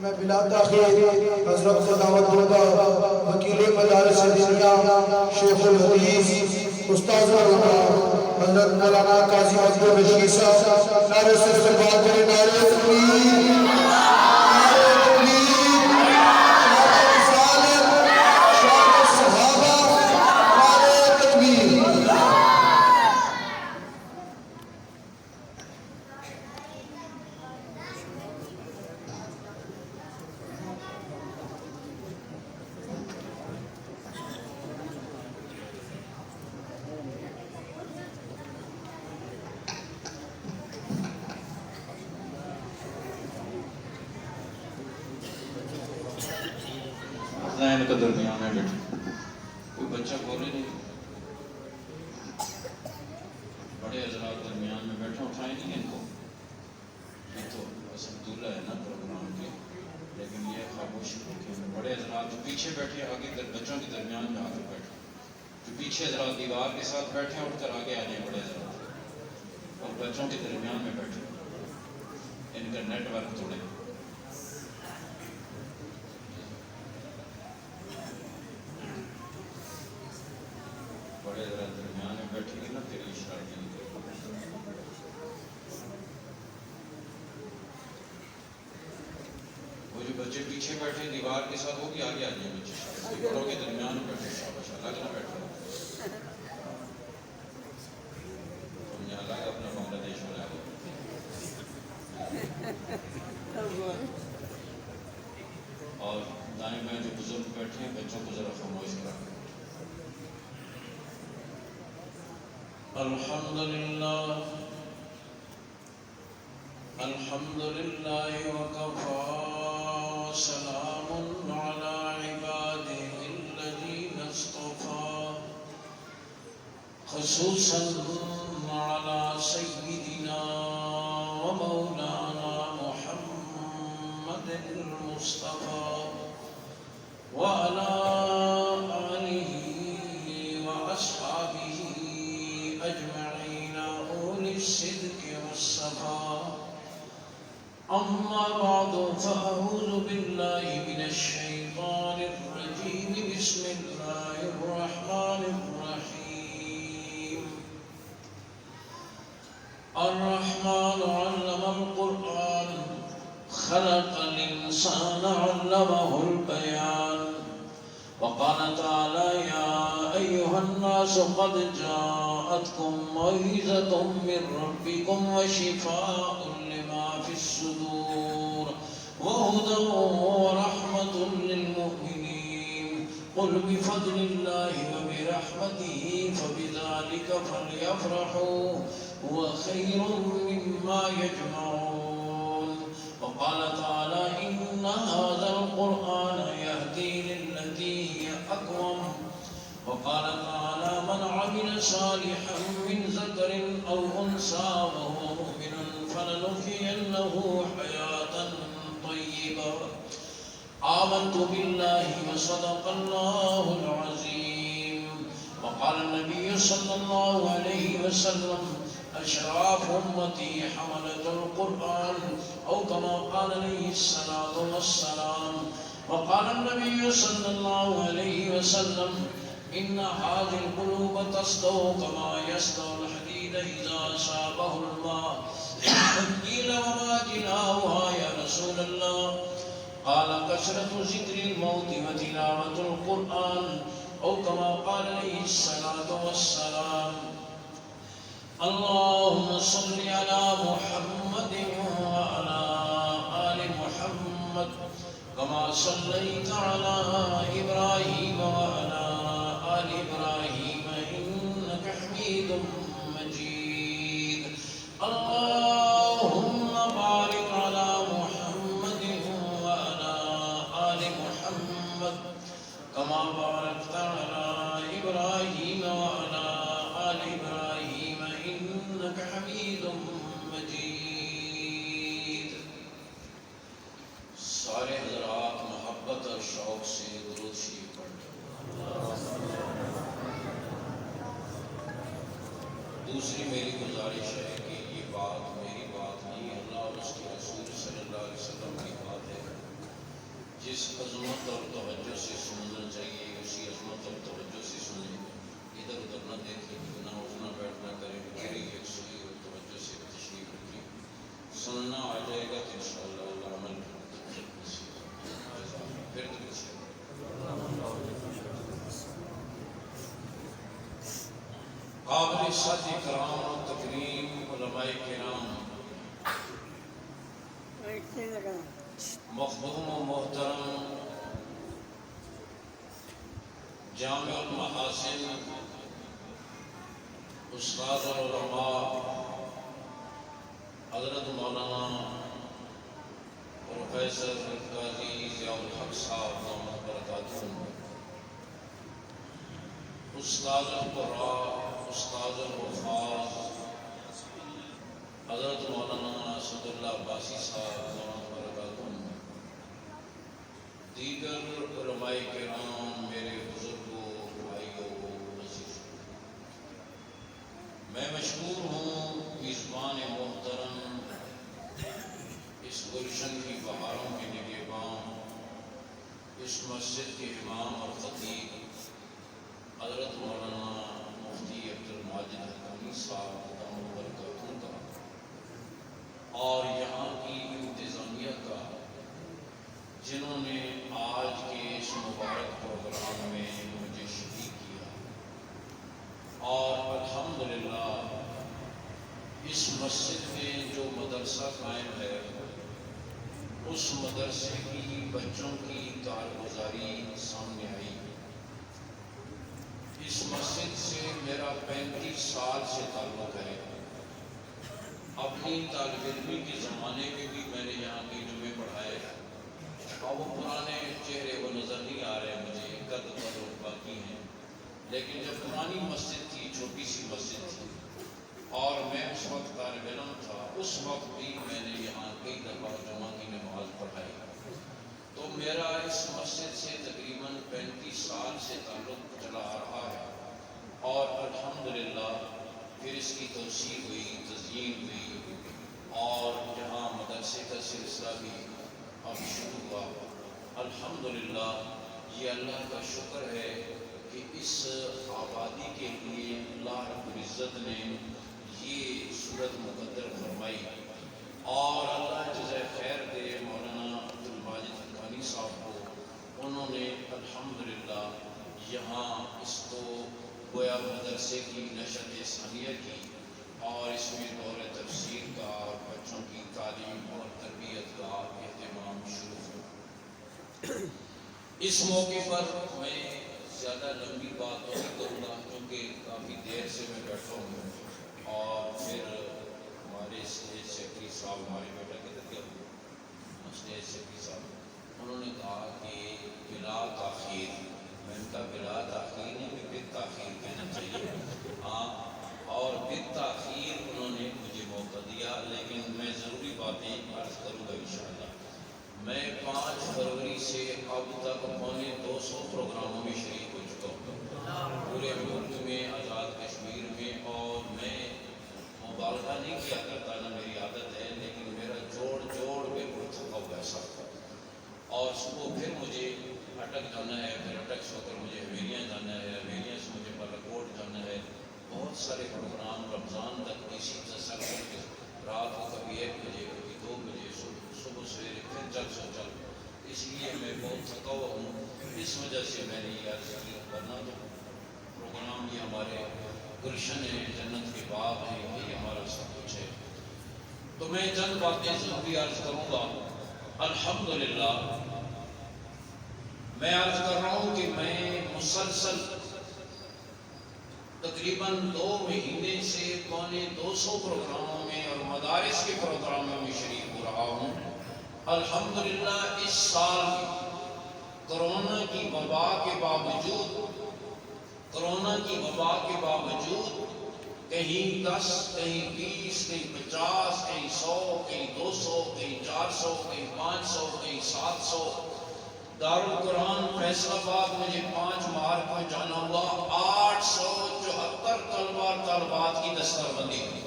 میں بلا تاخیر حضرت کو دعوت دوں گا وکیل مدارس دنیا شیخ الحدیث استاذ العلماء حضرت مولانا قاضی عبدالرشید صاحب نعرہ استقبال کریں نعرہ تکبیر ذہن کا درمیان ہے بیٹھے کوئی بچہ بولے نہیں بڑے حضرات درمیان میں بیٹھے اٹھائے نہیں ان کو یہ تو بس عبداللہ ہے نا پروگرام کے لیکن یہ خاموش رکھے بڑے حضرات جو پیچھے بیٹھے آگے بچوں کے درمیان میں آ کر بیٹھے جو پیچھے حضرات دیوار کے ساتھ بیٹھے اٹھ کر آگے آ جائیں بڑے حضرات اور بچوں کے درمیان میں بیٹھے ان کا نیٹ ورک توڑے بڑے حضرات درمیان میں بیٹھے گی نا تیری اشارت نہیں وہ جو بچے پیچھے بیٹھے دیوار کے ساتھ وہ بھی آگے آ جائیں بچے بڑوں کے درمیان میں بیٹھے شاباش الگ نہ بیٹھے تم نے الگ اپنا بنگلہ دیش بنا لیا اور دائیں بائیں جو بزرگ بیٹھے ہیں بچوں کو ذرا خاموش کرا الحمدللہ وکفا سلام علی عباده الذین اصطفى خصوصا علی سیدنا ومولانا محمد المصطفى وعلى آلہ وأصحابہ أجمعين أولي الصدق والصفاء أما بعد فأعوذ بالله من الشيطان الرجيم بسم الله الرحمن الرحيم الرحمن علم القرآن خلق الإنسان علمه البيان وقال تعالى يا أيها الناس قد جاءتكم موعظة من ربكم وشفاء لما في الصدور وهدى ورحمة للمؤمنين قل بفضل الله وبرحمته فبذلك فليفرحوا هو خير مما يجمعون وقال تعالى إن هذا القرآن يهدي للتي هي أقوم وقال تعالى من عمل صالحا من ذكر أو أنثى وهو مؤمن فلنحيينه حياة طيبة آمنت بالله وصدق الله العظيم وقال النبي صلى الله عليه وسلم أشراف أمتي حملة القرآن أو كما قال عليه الصلاة والسلام وقال النبي صلى الله عليه وسلم إن هذه القلوب تصدو كما يصدو الحديد إذا أصابه الماء قيل وما جلاؤها يا رسول الله قال كثرة ذكر الموت وتلاوة القرآن أو كما قال عليه الصلاة والسلام اللهم صل على محمد وعلى آل محمد كما صليت على إبراهيم وعلى آل إبراهيم إنك حميد مجيد اللهم بارك على محمد وعلى آل محمد كما باركت على إبراهيم وعلى آل إبراهيم إنك حميد مجيد سارے حضرات محبت اور شوق سے درود شریف پڑھیں دوسری میری گزارش ہے کہ یہ بات میری بات نہیں اللہ اور اس کے رسول صلی اللہ علیہ وسلم کی بات ہے جس عظمت اور توجہ سے سننا چاہیے اسی عظمت اور توجہ سے سنیں، ادھر ادھر نہ دیکھیں، نہ اٹھنا بیٹھنا کریں، میری یکسوئی اور توجہ سے تشریف رکھیں، سننا آ جائے گا تو انشاءاللہ اللہ عمل پھر تو کچھ قابل صد کرام و تکریم علماء کرام، مخدوم و محترم جامع المحاسن استاد العلماء حضرت مولانا پروفیسر قاضی ضیاء الحق صاحب دامت برکاتہم، استاد القراء استاد الحفاظ حضرت مولانا اسد اللہ عباسی صاحب دامت برکاتہم، دیگر علماء کرام، میرے بزرگوں، بھائیوں، عزیزوں، میں مشکور ہوں میزبان محترم، اس گلشن کی بہاروں کے نگہباں، اس مسجد کے امام اور خطیب حضرت مولانا مفتی عبد الماجد حقانی صاحب دامت برکاتہم کا، اور یہاں کی انتظامیہ کا، جنہوں نے آج کے اس مبارک پروگرام میں مجھے شریک کیا، اور الحمدللہ اس مسجد میں جو مدرسہ قائم ہے اس مدرسے کی بچوں کی کارگزاری سامنے آئی۔ اس مسجد سے میرا 35 سال سے تعلق ہے۔ اپنی طالب علمی کے زمانے میں بھی میں نے یہاں کے جمعے پڑھائے، اور وہ پرانے چہرے وہ نظر نہیں آ رہے مجھے، قد باقی ہیں، لیکن جب پرانی مسجد تھی، چھوٹی سی مسجد تھی اور میں اس وقت طالب علم تھا، اس وقت بھی میں نے یہاں کئی دفعہ جمعہ کی نماز پڑھائی، تو میرا اس مسجد سے تقریباً 35 سال سے تعلق چلا آ رہا ہے، اور الحمدللہ پھر اس کی توسیع ہوئی، تزئین ہوئی، اور یہاں مدرسے کا سلسلہ بھی اب شروع ہوا۔ الحمدللہ یہ اللہ کا شکر ہے کہ اس آبادی کے لیے اللہ رب العزت نے یہ صورت مقدر فرمائی، اور اللہ جزائے خیر دے مولانا عبد الماجد حقانی صاحب کو، انہوں نے الحمدللہ یہاں اس کو گویا مدرسے کی نشأت ثانیہ کی، اور اس میں دور تفسیر کا، بچوں کی تعلیم اور تربیت کا اہتمام شروع ہوا۔ اس موقع پر میں زیادہ لمبی بات تو نہیں کروں گا کیونکہ کافی دیر سے میں بیٹھا ہوں، اور پھر ہمارے اسٹیج سیکرٹری صاحب، ہمارے بیٹا کدھر گیا، اسٹیج سیکرٹری صاحب، انہوں نے کہا کہ بلا تاخیر، میں نے کہا بلا تاخیر نہیں، کہ بالتاخیر کہنا چاہیے، ہاں، اور بالتاخیر انہوں نے مجھے موقع دیا، لیکن میں ضروری باتیں عرض کروں گا انشاءاللہ۔ میں 5 فروری سے اب تک پونے 200 پروگراموں میں شریک ہو چکا ہوں، پورے ملک میں، آزاد کشمیر میں، اور میں مبالغہ نہیں کیا کرتا، نہ میری عادت ہے، لیکن میرا جوڑ بالکل تھکا ہوا ہے سب کا، اور صبح پھر مجھے اٹک جانا ہے، پھر اٹک سے ہو کر مجھے حویلیاں جانا ہے، حویلیاں سے مجھے بالاکوٹ جانا ہے، بہت سارے پروگرام رمضان تک اسی تسلسل کے، رات کو کبھی 1 بجے، کبھی 2 بجے، صبح سویرے پھر چل سو چل، اس لیے میں بہت تھکا ہوا ہوں، اس وجہ سے میں نے یہ عرض کی، ورنہ تو پروگرام یہ ہمارے گلشن ہے، جنت کے باغ ہیں، یہ ہمارا سب کچھ ہے، تو میں چند باتیں ضروری عرض کروں گا۔ الحمدللہ میں عرض کر رہا ہوں کہ میں مسلسل تقریباً 2 مہینے سے پونے 200 پروگراموں میں اور مدارس کے پروگراموں میں شریک ہو رہا ہوں۔ الحمدللہ اس سال کرونا کی وبا کے باوجود کہیں 10، کہیں 20، کہیں 50، کہیں 100، کہیں 200، کہیں 400، کہیں 500، کہیں 700، دارالقرآن فیصل آباد مجھے 5 مارچ کو جانا ہوا، 874 طلبہ اور طالبات کی دستار بندی ہوئی۔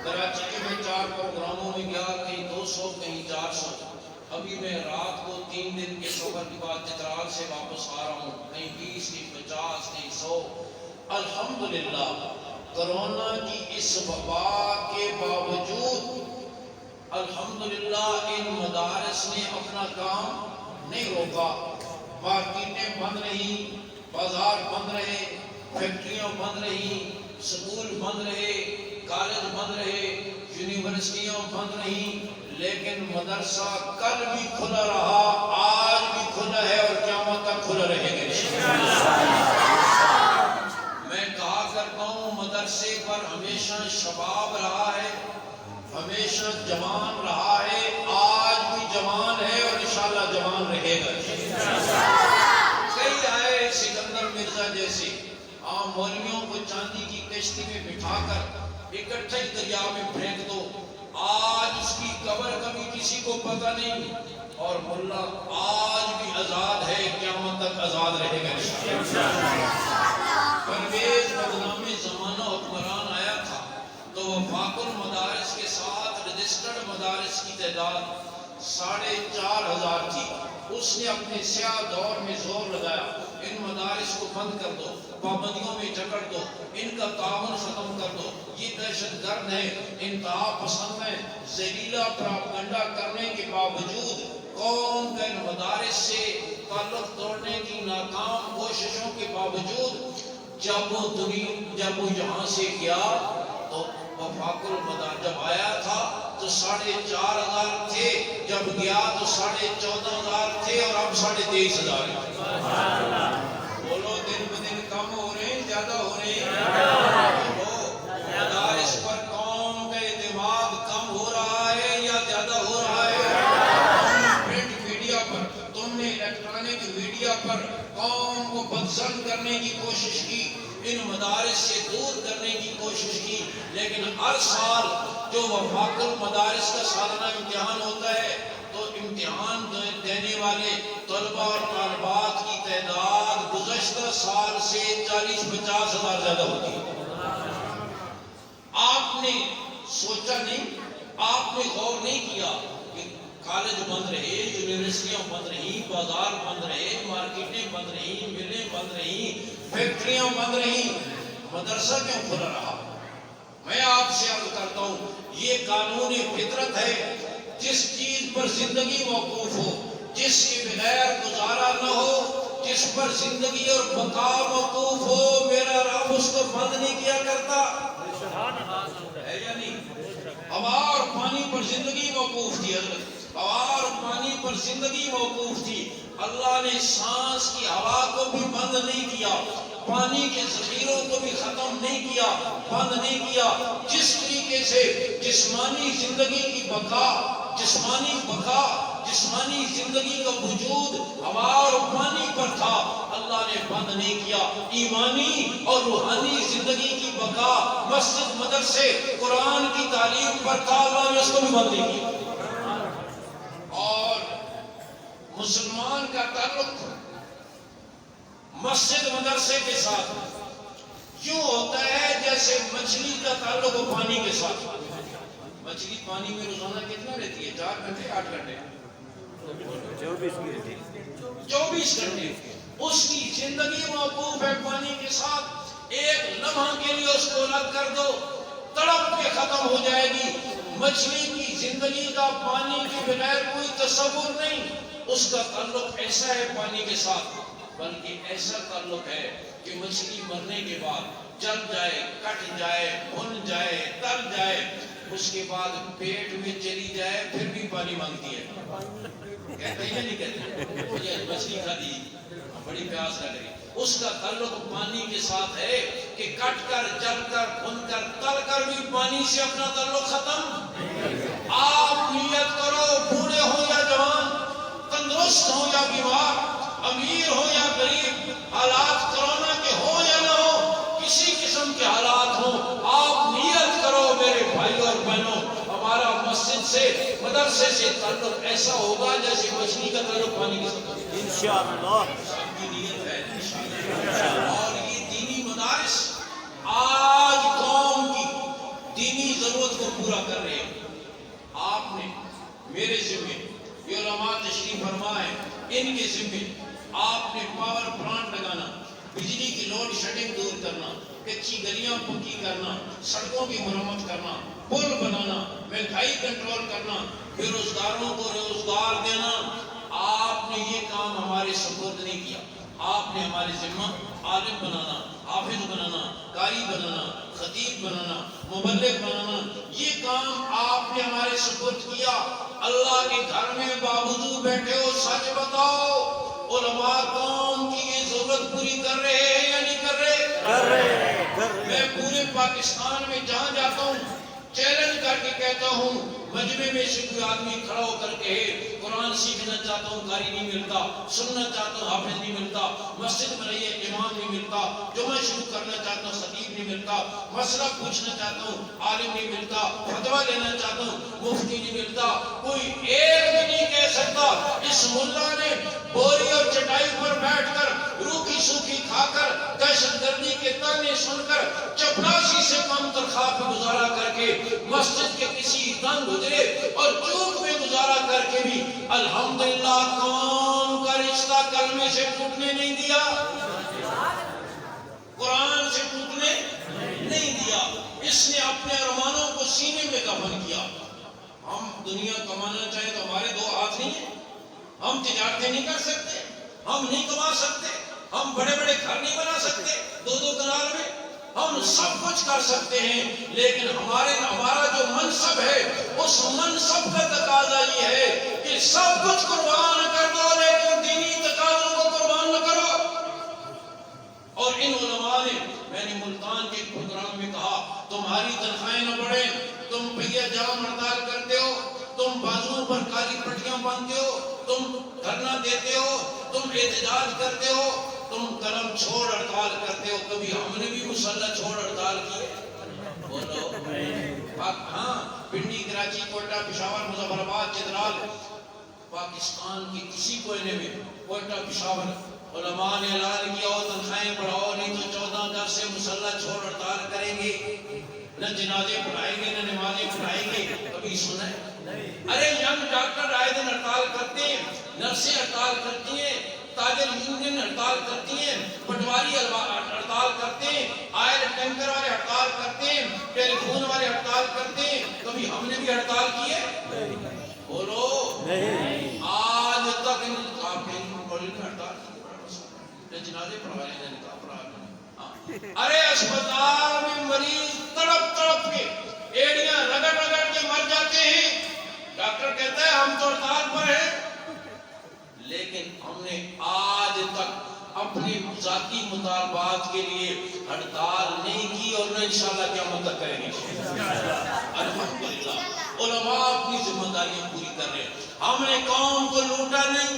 کراچی کے میں 4 پروگراموں میں گیا، کہیں 200، کہیں 400۔ اب ابھی میں رات کو 3 دن کے سفر کے بعد چترال سے واپس آ رہا ہوں، کہیں 20 کہیں 50 کہیں 100. الحمدللہ کرونا کی اس وبا کے باوجود الحمدللہ ان مدارس نے اپنا کام نہیں روکا. مارکیٹیں بند رہی، بازار بند رہے، فیکٹریاں بند رہی، سکول بند رہے، کالج بند رہے، یونیورسٹیاں بند رہی، لیکن مدرسہ کل بھی کھلا رہا، آج بھی کھلا ہے اور قیامت تک کھلا رہے گا. میں کہا کرتا ہوں مدرسے پر ہمیشہ شباب رہا ہے، ہمیشہ جوان رہا ہے، آج بھی جوان ہے اور انشاءاللہ جوان رہے گا. کئی آئے سکندر مرزا جیسے عام مولویوں کو چاندی کی کشتی میں بٹھا کر اکٹھے دریا میں پھینک دو، آج اس کی قبر کبھی کسی کو پتہ نہیں، اور ملا آج بھی آزاد ہے، قیامت تک آزاد رہے گا انشاءاللہ. پرویز بدنام زمانہ حکمران آیا تھا تو وفاق المدارس کے ساتھ رجسٹرڈ مدارس کی تعداد 4,500 تھی. اس نے اپنے سیاہ دور میں زور لگایا، ان مدارس کو بند کر دو، پابندیوں میں جکڑ دو، ان کا تعاون ختم کر دو، یہ دہشت گرد ہے، انتہا پسند ہے. ذلیلہ پراپگنڈا کرنے کے باوجود قوم کا ان مدارس سے تعلق توڑنے کی ناکام کوششوں کے باوجود جب وہ یہاں سے گیا تو وفاق المدارس جب آیا تھا تو 4,500 تھے، جب گیا تو 14,500 تھے، اور اب 23,500 ہیں. بولو دن بدن کم ہو رہے ہیں زیادہ ہو رہے ہیں؟ مدارس پر قوم کا اعتماد کم ہو رہا ہے یا زیادہ ہو رہا ہے؟ پرنٹ میڈیا پر، تم نے الیکٹرانک میڈیا پر قوم کو بدظن کرنے کی کوشش کی، ان مدارس سے دور کرنے کی کوشش کی، لیکن ہر سال جو وفاق المدارس کا سالانہ امتحان ہوتا ہے تو امتحان دینے والے طلباء اور طالبات کی تعداد گزشتہ سال سے 40-50 ہزار زیادہ ہوتی ہے. آپ نے سوچا نہیں، آپ نے غور نہیں کیا کہ کالج بند رہے، یونیورسٹیاں بند رہی، بازار بند رہے، مارکیٹیں بند رہی، ملیں بند رہی، فیکٹریاں بند رہی، مدرسہ کیوں کھلا رہا؟ میں آپ سے عرض کرتا ہوں یہ قانون فطرت ہے. جس چیز پر زندگی موقوف ہو، جس کے بغیر گزارا نہ ہو، جس پر زندگی اور بقا موقوف ہو، میرا رب اس کو بند نہیں کیا کرتا ہے یا نہیں؟ ہوا اور پانی پر زندگی موقوف تھی، ہوا اور پانی پر زندگی موقوف تھی. اللہ نے سانس کی ہوا کو بھی بند نہیں کیا، پانی کے ذخیروں کو بھی ختم نہیں کیا، بند نہیں کیا. جس طریقے سے جسمانی زندگی کی بقا، جسمانی زندگی کا وجود ہوا اور پانی پر تھا، اللہ نے بند نہیں کیا. ایمانی اور روحانی زندگی کی بقا مسجد مدرسے قرآن کی تعلیم پر تھا، اللہ نے اس کو بھی بند نہیں کیا. اور مسلمان کا تعلق مسجد مدرسے کے ساتھ یوں ہوتا ہے جیسے مچھلی کا تعلق ہو پانی کے ساتھ. مچھلی پانی میں روزانہ کتنا رہتی ہے؟ 4 گھنٹے 8 گھنٹے 24 گھنٹے. اس کی زندگی موقوف ہے پانی کے ساتھ. ایک لمحہ کے لیے اس کو الگ کر دو، تڑپ کے ختم ہو جائے گی. مچھلی کی زندگی کا پانی کے بغیر کوئی تصور نہیں. اس کا تعلق ایسا ہے پانی کے ساتھ، بلکہ ایسا تعلق ہے کہ مچھلی مرنے کے بعد جل جائے، کٹ جائے، بھن جائے، تل جائے، اس کے بعد پیٹ میں چلی جائے پھر بھی پانی مانگتی ہے. کہتے ہیں نہیں کہتے مجھے مچھلی کھا دی، بڑی پیاس لگ رہی. اس کا تعلق پانی کے ساتھ ہے کہ کٹ کر، جل کر، بھن کر، تل کر بھی پانی سے اپنا تعلق ختم. آپ نیت کرو، بوڑھے ہو یا جوان، تندرست ہو یا بیمار، امیر ہو یا غریب، حالات کرونا کے ہو یا نہ ہو، کسی قسم کے حالات ہوں، آپ نیت کرو میرے بھائیوں اور بہنوں، ہمارا مسجد سے، مدرسے سے تعلق ایسا ہوگا جیسے مچھلی کا تعلق پانی کے ساتھ. انشاءاللہ سب کی نیت ہے انشاءاللہ. اور یہ دینی مدارس آج قوم کی دینی ضرورت کو پورا کر رہے ہیں. آپ نے میرے ذمہ یہ علماء تشریف فرما ہے، ان کے ذمہ آپ نے پاور پلانٹ لگانا، بجلی کی لوڈ شیڈنگ دور کرنا، کچی گلیاں پکی کرنا، سڑکوں کی مرمت کرنا، پل بنانا، مہنگائی کنٹرول کرنا، بے روزگاروں کو روزگار دینا. آپ نے یہ کام ہمارے سپرد نہیں کیا. آپ نے ہمارے ذمہ عالم بنانا، حافظ بنانا، قاری بنانا، خطیب بنانا، مبلغ بنانا، یہ کام آپ نے ہمارے سپرد کیا. اللہ کے گھر میں باوضو بیٹھے ہو، سچ بتاؤ علماء قوم کی یہ ضرورت پوری کر رہے ہیں یا نہیں کر رہے؟ کر رہے. میں پورے پاکستان میں جہاں جاتا ہوں چیلنج کر کے کہتا ہوں، مجمع میں سے کوئی آدمی کھڑا ہو کر کے قرآن سیکھنا چاہتا ہوں قاری نہیں ملتا، سننا چاہتا ہوں حافظ نہیں ملتا، مسجد بنائیے امام نہیں ملتا، جمعہ شروع کرنا چاہتا ہوں خطیب نہیں ملتا، مسئلہ پوچھنا چاہتا ہوں عالم نہیں ملتا، فتویٰ لینا چاہتا ہوں مفتی نہیں ملتا. کوئی ایک بھی نہیں کہہ سکتا اس ملا نے بوری اور چٹائی پر بیٹھ کر روکھی سوکھی کھا کر دہشت گردی کے تانے سن کر چپراسی سے کم تنخواہ پہ گزارا کر کے مسجد کے کسی تنگ گزرے اور چوک میں گزارا کر کے بھی الحمدللہ قوم کا رشتہ کلمے سے ٹوٹنے نہیں دیا، قرآن سے ٹوٹنے نہیں دیا. اس نے اپنے ارمانوں کو سینے میں دفن کیا. ہم دنیا کمانا چاہیں تو ہمارے دو ہاتھ نہیں ہیں، ہم تجارتیں نہیں کر سکتے، ہم نہیں کما سکتے، ہم بڑے بڑے گھر نہیں بنا سکتے دو دو کنال میں، ہم سب کچھ کر سکتے ہیں لیکن ہمارا جو منصب ہے اس منصب کا تقاضا یہ ہے کہ سب کچھ قربان کر دو لیکن دینی تقاضوں کو قربان نہ کرو. اور ان علماء نے، میں نے ملتان کے پروگرام میں کہا، تمہاری تنخواہیں نہ بڑھیں، تم پہیہ جام ہڑتال کرتے ہو، تم بازوؤں پر کالی پٹیاں باندھتے ہو، تم دھرنا دیتے ہو، تم احتجاج کرتے ہو، تم قلم چھوڑ ہڑتال کرتے ہو. کبھی ہم نے بھی مسلح چھوڑ ہڑتال کی؟ بولو. ہاں، پنڈی، کراچی، کوئٹہ، پشاور، مظفر آباد، چترال، پاکستان کے کسی کونے میں، کوئٹہ، پشاور، علماء نے اعلان کیا ہو تنخواہیں بڑھاؤ نہیں تو 14 اگست سے مسلح چھوڑ ہڑتال کریں گے، نہ جنازے پڑھائیں گے نہ نمازیں پڑھائیں گے. کبھی سنا ہے؟ ارے ینگ ڈاکٹر آئے دن ہڑتال کرتے ہیں، نرسیں ہڑتال کرتی ہیں، تاجر یونین ہڑتال کرتی ہیں، پٹواری ہڑتال کرتے ہیں، آئل ٹینکر والے ہڑتال کرتے ہیں، ٹیلی فون والے ہڑتال کرتے ہیں. کبھی ہم نے بھی ہڑتال کی ہے؟ بولو. آج تک آپ نے ہڑتال کی، جنازے پڑھا رہے ہیں، نکاح پڑھا رہے ہیں. ارے اسپتال میں مریض تڑپ تڑپ کے ایڑیاں رگڑ رگڑ کے مر جاتے ہیں، ڈاکٹر کہتا ہے ہم تو ہڑتال پر ہیں. لیکن ہم نے آج تک اپنے ذاتی مطالبات کے لیے ہڑتال نہیں کی اور نہ انشاءاللہ قیامت تک کریں گے. الحمدللہ علماء اپنی ذمہ داریاں پوری کر رہے ہیں. ہم نے قوم کو لوٹا نہیں،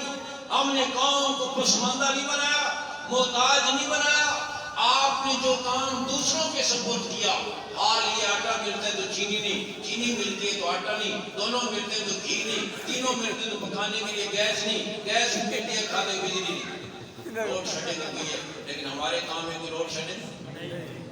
ہم نے قوم کو پسماندہ نہیں بنایا، محتاج نہیں بنایا. آپ نے جو کام دوسروں کے سپورٹ کیا، حال یہ آٹا ملتا ہے تو چینی نہیں، چینی ملتی ہے تو آٹا نہیں، دونوں ملتے ہیں تو گھی نہیں، تینوں ملتے ہیں تو پکانے کے لیے گیس نہیں، گیس ملتی ہے کھانے بجلی نہیں. روڈ شیڈنگ ہوئی ہے لیکن ہمارے کام میں کوئی روڈ شیڈنگ.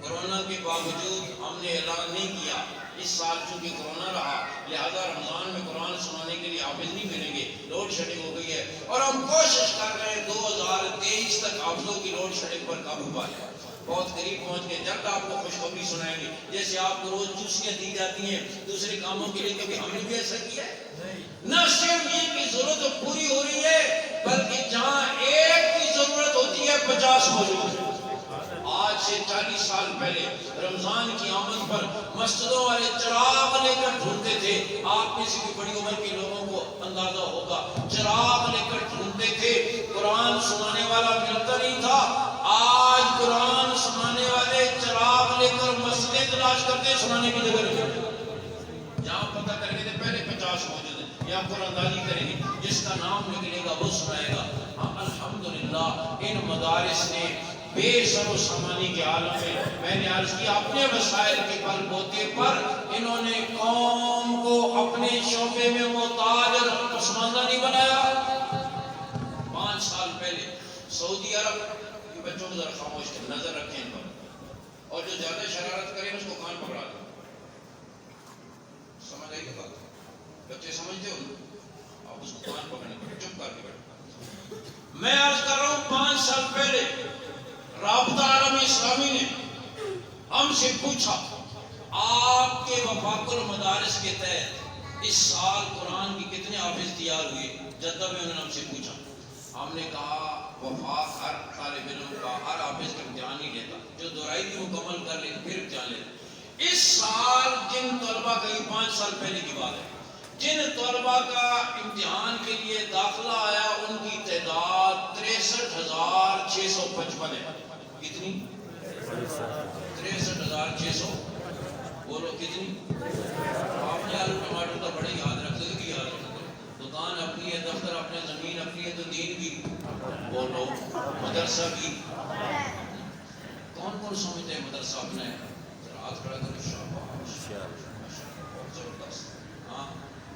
کورونا کے باوجود ہم نے اعلان نہیں کیا. اس سال چونکہ کورونا رہا لہذا رمضان میں قرآن سنانے کے لیے حافظ نہیں ملیں گے، روڈ شیڈنگ ہو گئی ہے اور ہم کوشش کر رہے ہیں 2023 تک حافظوں کی روڈ شیڈنگ پر قابو پا لیں. بہت قریب پہنچ گئے. جب آپ کو خوشخبری سنائیں گے، جیسے آپ کو روز جوسیاں دی جاتی ہیں دوسرے کاموں کے لیے، کبھی ہم نے بھی ایسا کیا ہے؟ نہ صرف یہ کہ ضرورت پوری ہو رہی ہے بلکہ جہاں ایک کی ضرورت ہوتی ہے 50 موجود ہے. آج سے 40 سال پہلے رمضان کی آمد پر مسجدوں والے چراغ لے کر ڈھونڈتے تھے. آپ میں سے بھی بڑی عمر کے لوگوں کو اندازہ ہوگا، چراغ لے کر ڈھونڈتے تھے، قرآن سنانے والا ملتا نہیں تھا. آج قرآن سنانے والے چراغ لے کر مسجدیں تلاش کرتے، سنانے کی جگہ نہیں. جہاں پتہ کریں گے پہلے 50 موجود ہیں، یہاں پر اندازی کریں گے، جس کا نام نکلے گا وہ سنائے گا. الحمدللہ ان مدارس نے بے سر و سامانی کے عالم میں نے عرض کیا اپنے وسائل کے بل بوتے پر انہوں نے قوم کو اپنے شعبے میں محتاج اور پسماندہ نہیں بنایا. 5 سال پہلے سعودی عرب کے بچوں کو ذرا خاموش کریں، نظر رکھیں ان پر، اور جو زیادہ شرارت کریں اس کو کان پکڑا دیں. سمجھ آئی کہ بات؟ بچے سمجھتے ہو؟ اب اس کو کان پکڑنے پڑے، چپ کر کے بیٹھا۔ میں عرض کر رہا ہوں 5 سال پہلے رابطہ عالم اسلامی نے ہم سے پوچھا آپ کے وفاق المدارس کے تحت اس سال قرآن کی کتنے حافظ تیار ہوئے؟ جدہ میں انہوں نے ہم سے پوچھا، ہم نے کہا وفاق ہر طالب علم کا ہر حافظ کا امتحان نہیں لیتا، جو دورائی بھی مکمل کر لے پھر امتحان لیتا۔ اس سال جن طلبہ کا، یہ 5 سال پہلے کی بات ہے، جن طلبہ کا امتحان کے لیے داخلہ آیا ان کی تعداد 63,655 ہے۔ کتنی؟ 63,600۔ بولو کتنی؟ آپ نے آلو ٹماٹر تو بڑے یاد رکھتے کہ یاد رکھتے، دکان اپنی ہے، دفتر اپنے، زمین اپنی ہے، تو دین بھی، بولو مدرسہ بھی۔ کون کون سمجھتے ہیں مدرسہ اپنا ہے؟ ہاتھ کھڑا کرو، شاباش، بہت زبردست۔ ہاں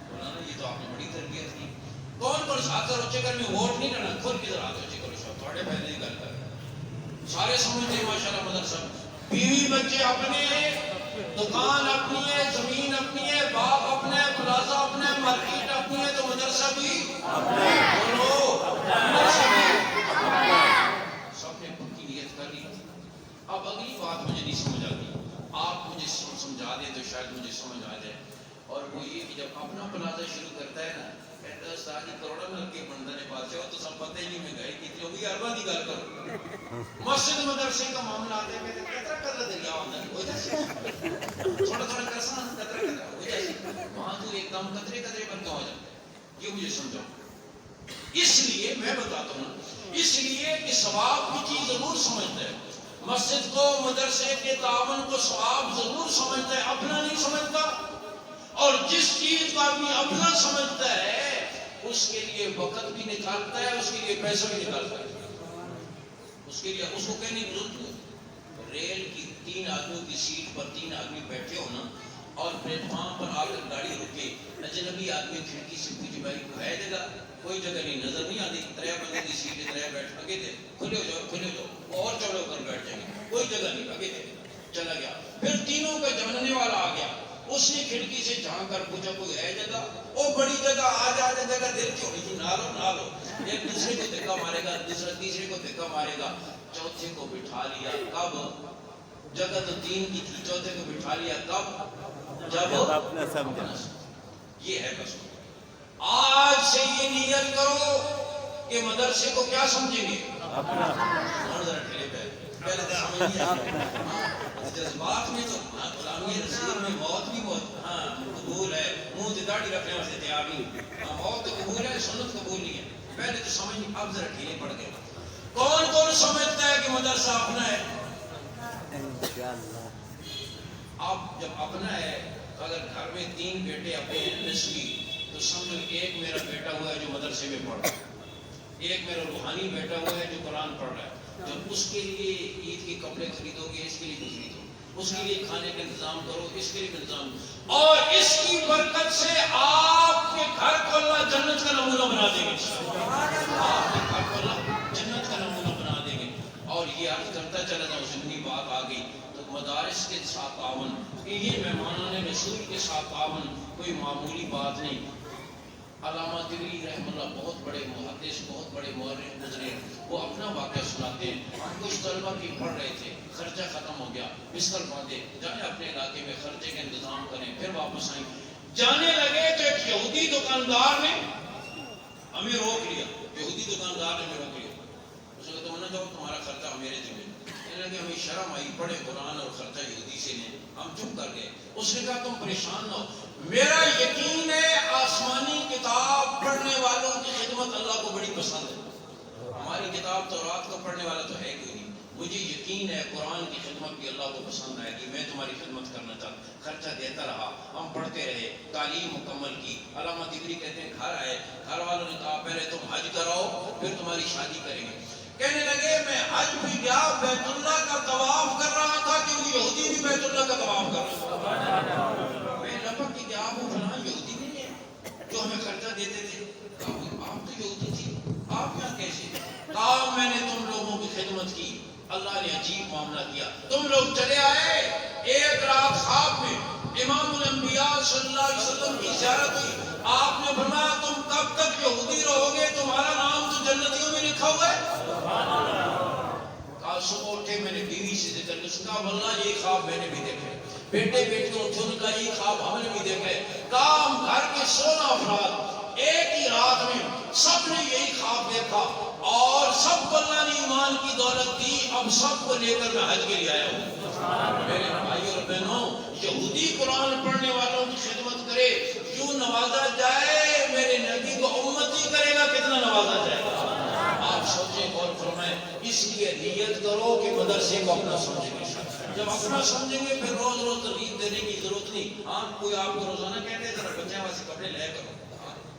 بولا نا، یہ تو آپ نے بڑی تربیت کی۔ کون کون ہاتھ اونچے کر میں ووٹ نہیں لینا، خود کی طرح ہاتھ اونچے کرو، شاید تھوڑے فائدے کی گل کر۔ سارے سمجھتے ہیں ماشاءاللہ مدرسہ، بیوی بچے اپنے، دکان اپنی ہے، زمین اپنی ہے، باپ اپنا ہے، پلازہ اپنا ہے، مارکیٹ اپنی ہے، تو مدرسہ بھی بولو مدرسہ بھی سب نے پکی نیت کر لی۔ اب اگلی بات مجھے نہیں سمجھ آتی، آپ مجھے سمجھا دیں تو شاید مجھے سمجھ آ جائے، اور وہ یہ کہ جب اپنا پلازہ شروع کرتا ہے نا، کہتا ہے استاد جی کروڑوں میں کے بندہ نے بادشاہ تو سب پتہ ہی نہیں مہنگائی کتنی ہوگی، ارباں کی گل کرو۔ مسجد مدرسے کا معاملہ آتے ہیں کہ کتنا کر دریا ہوتا ہے، ہو جائے تھوڑا تھوڑا کرسنا قطرہ قطرہ ہو جائے، وہاں تو ایک دم قطرے قطرے پر کیا ہو جاتا ہے، یہ مجھے سمجھو۔ اس لیے میں بتاتا ہوں، اس لیے کہ ثواب کی چیز ضرور سمجھتا ہے، مسجد کو، مدرسے کے تعاون کو ثواب ضرور سمجھتا ہے، اپنا نہیں سمجھتا۔ اور جس چیز کو آدمی اپنا سمجھتا ہے اس کے لیے وقت بھی نکالتا ہے، اس کے لیے پیسہ بھی نکالتا ہے، اس کے لیے اس کو کہنے کی ضرورت نہیں۔ ریل کی 3 آدمیوں کی سیٹ پر 3 آدمی بیٹھے ہو نا، اور پلیٹ فارم پر آ کر گاڑی رکے، اجنبی آدمی کھڑکی سے پوچھے بھائی ہے جگہ؟ کوئی جگہ نہیں، نظر نہیں آتی، 3 بندے کی سیٹ ہے، 3 بیٹھ لگے تھے، کھلے ہو جاؤ کھلے ہو جاؤ، اور چڑھو کر بیٹھ جائیں گے، کوئی جگہ نہیں، لگے تھے، چلا گیا۔ پھر تینوں کا جاننے والا آ گیا، اس نے کھڑکی سے جھانک کر پوچھا کوئی ہے جگہ؟ او بڑی جگہ، آ جا جگہ، دل کیوں نہیں، نہ لو نہ لو۔ ایک دوسرے کو دھکا مارے گا، دوسرا تیسرے کو دھکا مارے گا، چوتھے کو بٹھا لیا کب؟ جگہ تو 3 کی تھی، چوتھے کو بٹھا لیا کب؟ جب اپنا سمجھا۔ یہ ہے بس۔ آج سے یہ نیت کرو کہ مدرسے کو کیا سمجھیں گے؟ اپنا۔ پہلے تو سمجھ نہیں آیا، جذبات میں تو غلامی رسول میں موت بھی بہت قبول ہے، منہ سے داڑھی رکھنے والے تیار نہیں، موت قبول ہے، سنت قبول نہیں ہے۔ پہلے تو سمجھ نہیں، اب ذرا ڈھیلے پڑ گئے۔ کون کون سمجھتا ہے کہ مدرسہ اپنا ہے؟ اب جب اپنا ہے، اگر گھر میں 3 بیٹے اپنے ہیں نسلی، تو سمجھو ایک میرا بیٹا ہوا ہے جو مدرسے میں پڑھ رہا ہے، ایک میرا روحانی بیٹا ہوا ہے جو قرآن پڑھ رہا ہے، جب اس کے لیے عید کے کپڑے خریدو گے، اس کے لیے بھی خریدو، اس کے لیے کھانے کا انتظام کرو، اس کے لیے بھی انتظام، اور اس کی برکت سے آپ کے گھر کو اللہ جنت کا نمونہ بنا دیں گے، آپ کے گھر کو اللہ جنت کا نمونہ بنا دیں گے۔ اور یہ عرض کرتا چلا جاؤ، ضمنی بات آ گئی تو مدارس کے ساتھ تعاون، یہ مہمانان رسول کے ساتھ تعاون کوئی معمولی بات نہیں۔ علامہ طبری رحمہ اللہ بہت بڑے محدث، بہت بڑے مورخ گزرے، وہ اپنا واقعہ سناتے ہیں۔ کچھ طلبہ کی پڑھ رہے تھے، خرچہ ختم ہو گیا، بستر باندھے، جائیں اپنے علاقے میں خرچے کا انتظام کریں، پھر واپس آئیں۔ جانے لگے تو ایک یہودی دکاندار نے ہمیں روک لیا، یہودی دکاندار نے ہمیں روک لیا، اس نے کہا تم نہ جاؤ، تمہارا خرچہ میرے ذمہ۔ کہنے لگے ہمیں شرم آئی، پڑھے قرآن اور خرچہ یہودی سے لیں، ہم چپ کر گئے۔ اس نے کہا تم پریشان نہ ہو، میرا یقین ہے آسمانی کتاب پڑھنے والوں کی خدمت اللہ کو بڑی پسند ہے، ہماری کتاب تورات کو پڑھنے والا تو ہے کوئی نہیں، مجھے یقین ہے قرآن کی خدمت بھی اللہ کو پسند آئے گی، میں تمہاری خدمت کرنا چاہتا ہوں۔ خرچہ دیتا رہا، ہم پڑھتے رہے، تعلیم مکمل کی۔ علامہ طبری کہتے ہیں گھر آئے، گھر والوں نے کہا پہلے تم حج کراؤ پھر تمہاری شادی کریں گے۔ کہنے لگے میں حج بھی گیا، بیت اللہ کا طواف کر رہا تھا کیونکہ یہودی بھی بیت اللہ کا طواف کر رہا تھا، میں لپک کے کیا آپ فلاں یہودی نہیں ہے جو ہمیں خرچہ دیتے تھے؟ آپ تو یہودی تھی، آپ یہاں کیسے؟ کہا میں نے تم لوگوں کی خدمت کی، اللہ نے عجیب معاملہ کیا، تم لوگ چلے آئے، ایک رات خواب میں امام الانبیاء صلی اللہ علیہ وسلم کی زیارت ہوئی، آپ نے فرمایا تم کب تک یہودی رہو گے، تمہارا نام تو جنتیوں میں لکھا ہوا ہے۔ کل صبح اٹھے میں نے بیوی سے ذکر کیا، اس کا واللہ یہ خواب میں نے بھی دیکھے، بیٹے بیٹیوں اٹھے ان کا یہ خواب ہم نے بھی دیکھے، کام گھر کے 16 افراد ایک ہی رات میں سب نے یہی خواب دیکھا اور سب کو اللہ نے ایمان کی دولت دی۔ اب سب کو لے کر میں حج کے لیے آیا ہوں۔ میرے بھائی اور بہنوں، یہودی قرآن پڑھنے والوں کی خدمت کرے، کیوں نوازا جائے، میرے نبی کو امتی کرے گا کتنا نوازا جائے گا۔ آپ سوچیں غور فرمائیں، اس لیے نیت کرو کہ مدرسے کو اپنا سمجھیں گے۔ جب اپنا سمجھیں گے پھر روز روز ترغیب دینے کی ضرورت نہیں۔ ہاں کوئی آپ کو روزانہ کہتے ہیں ذرا بچے واسے کپڑے لے کرو،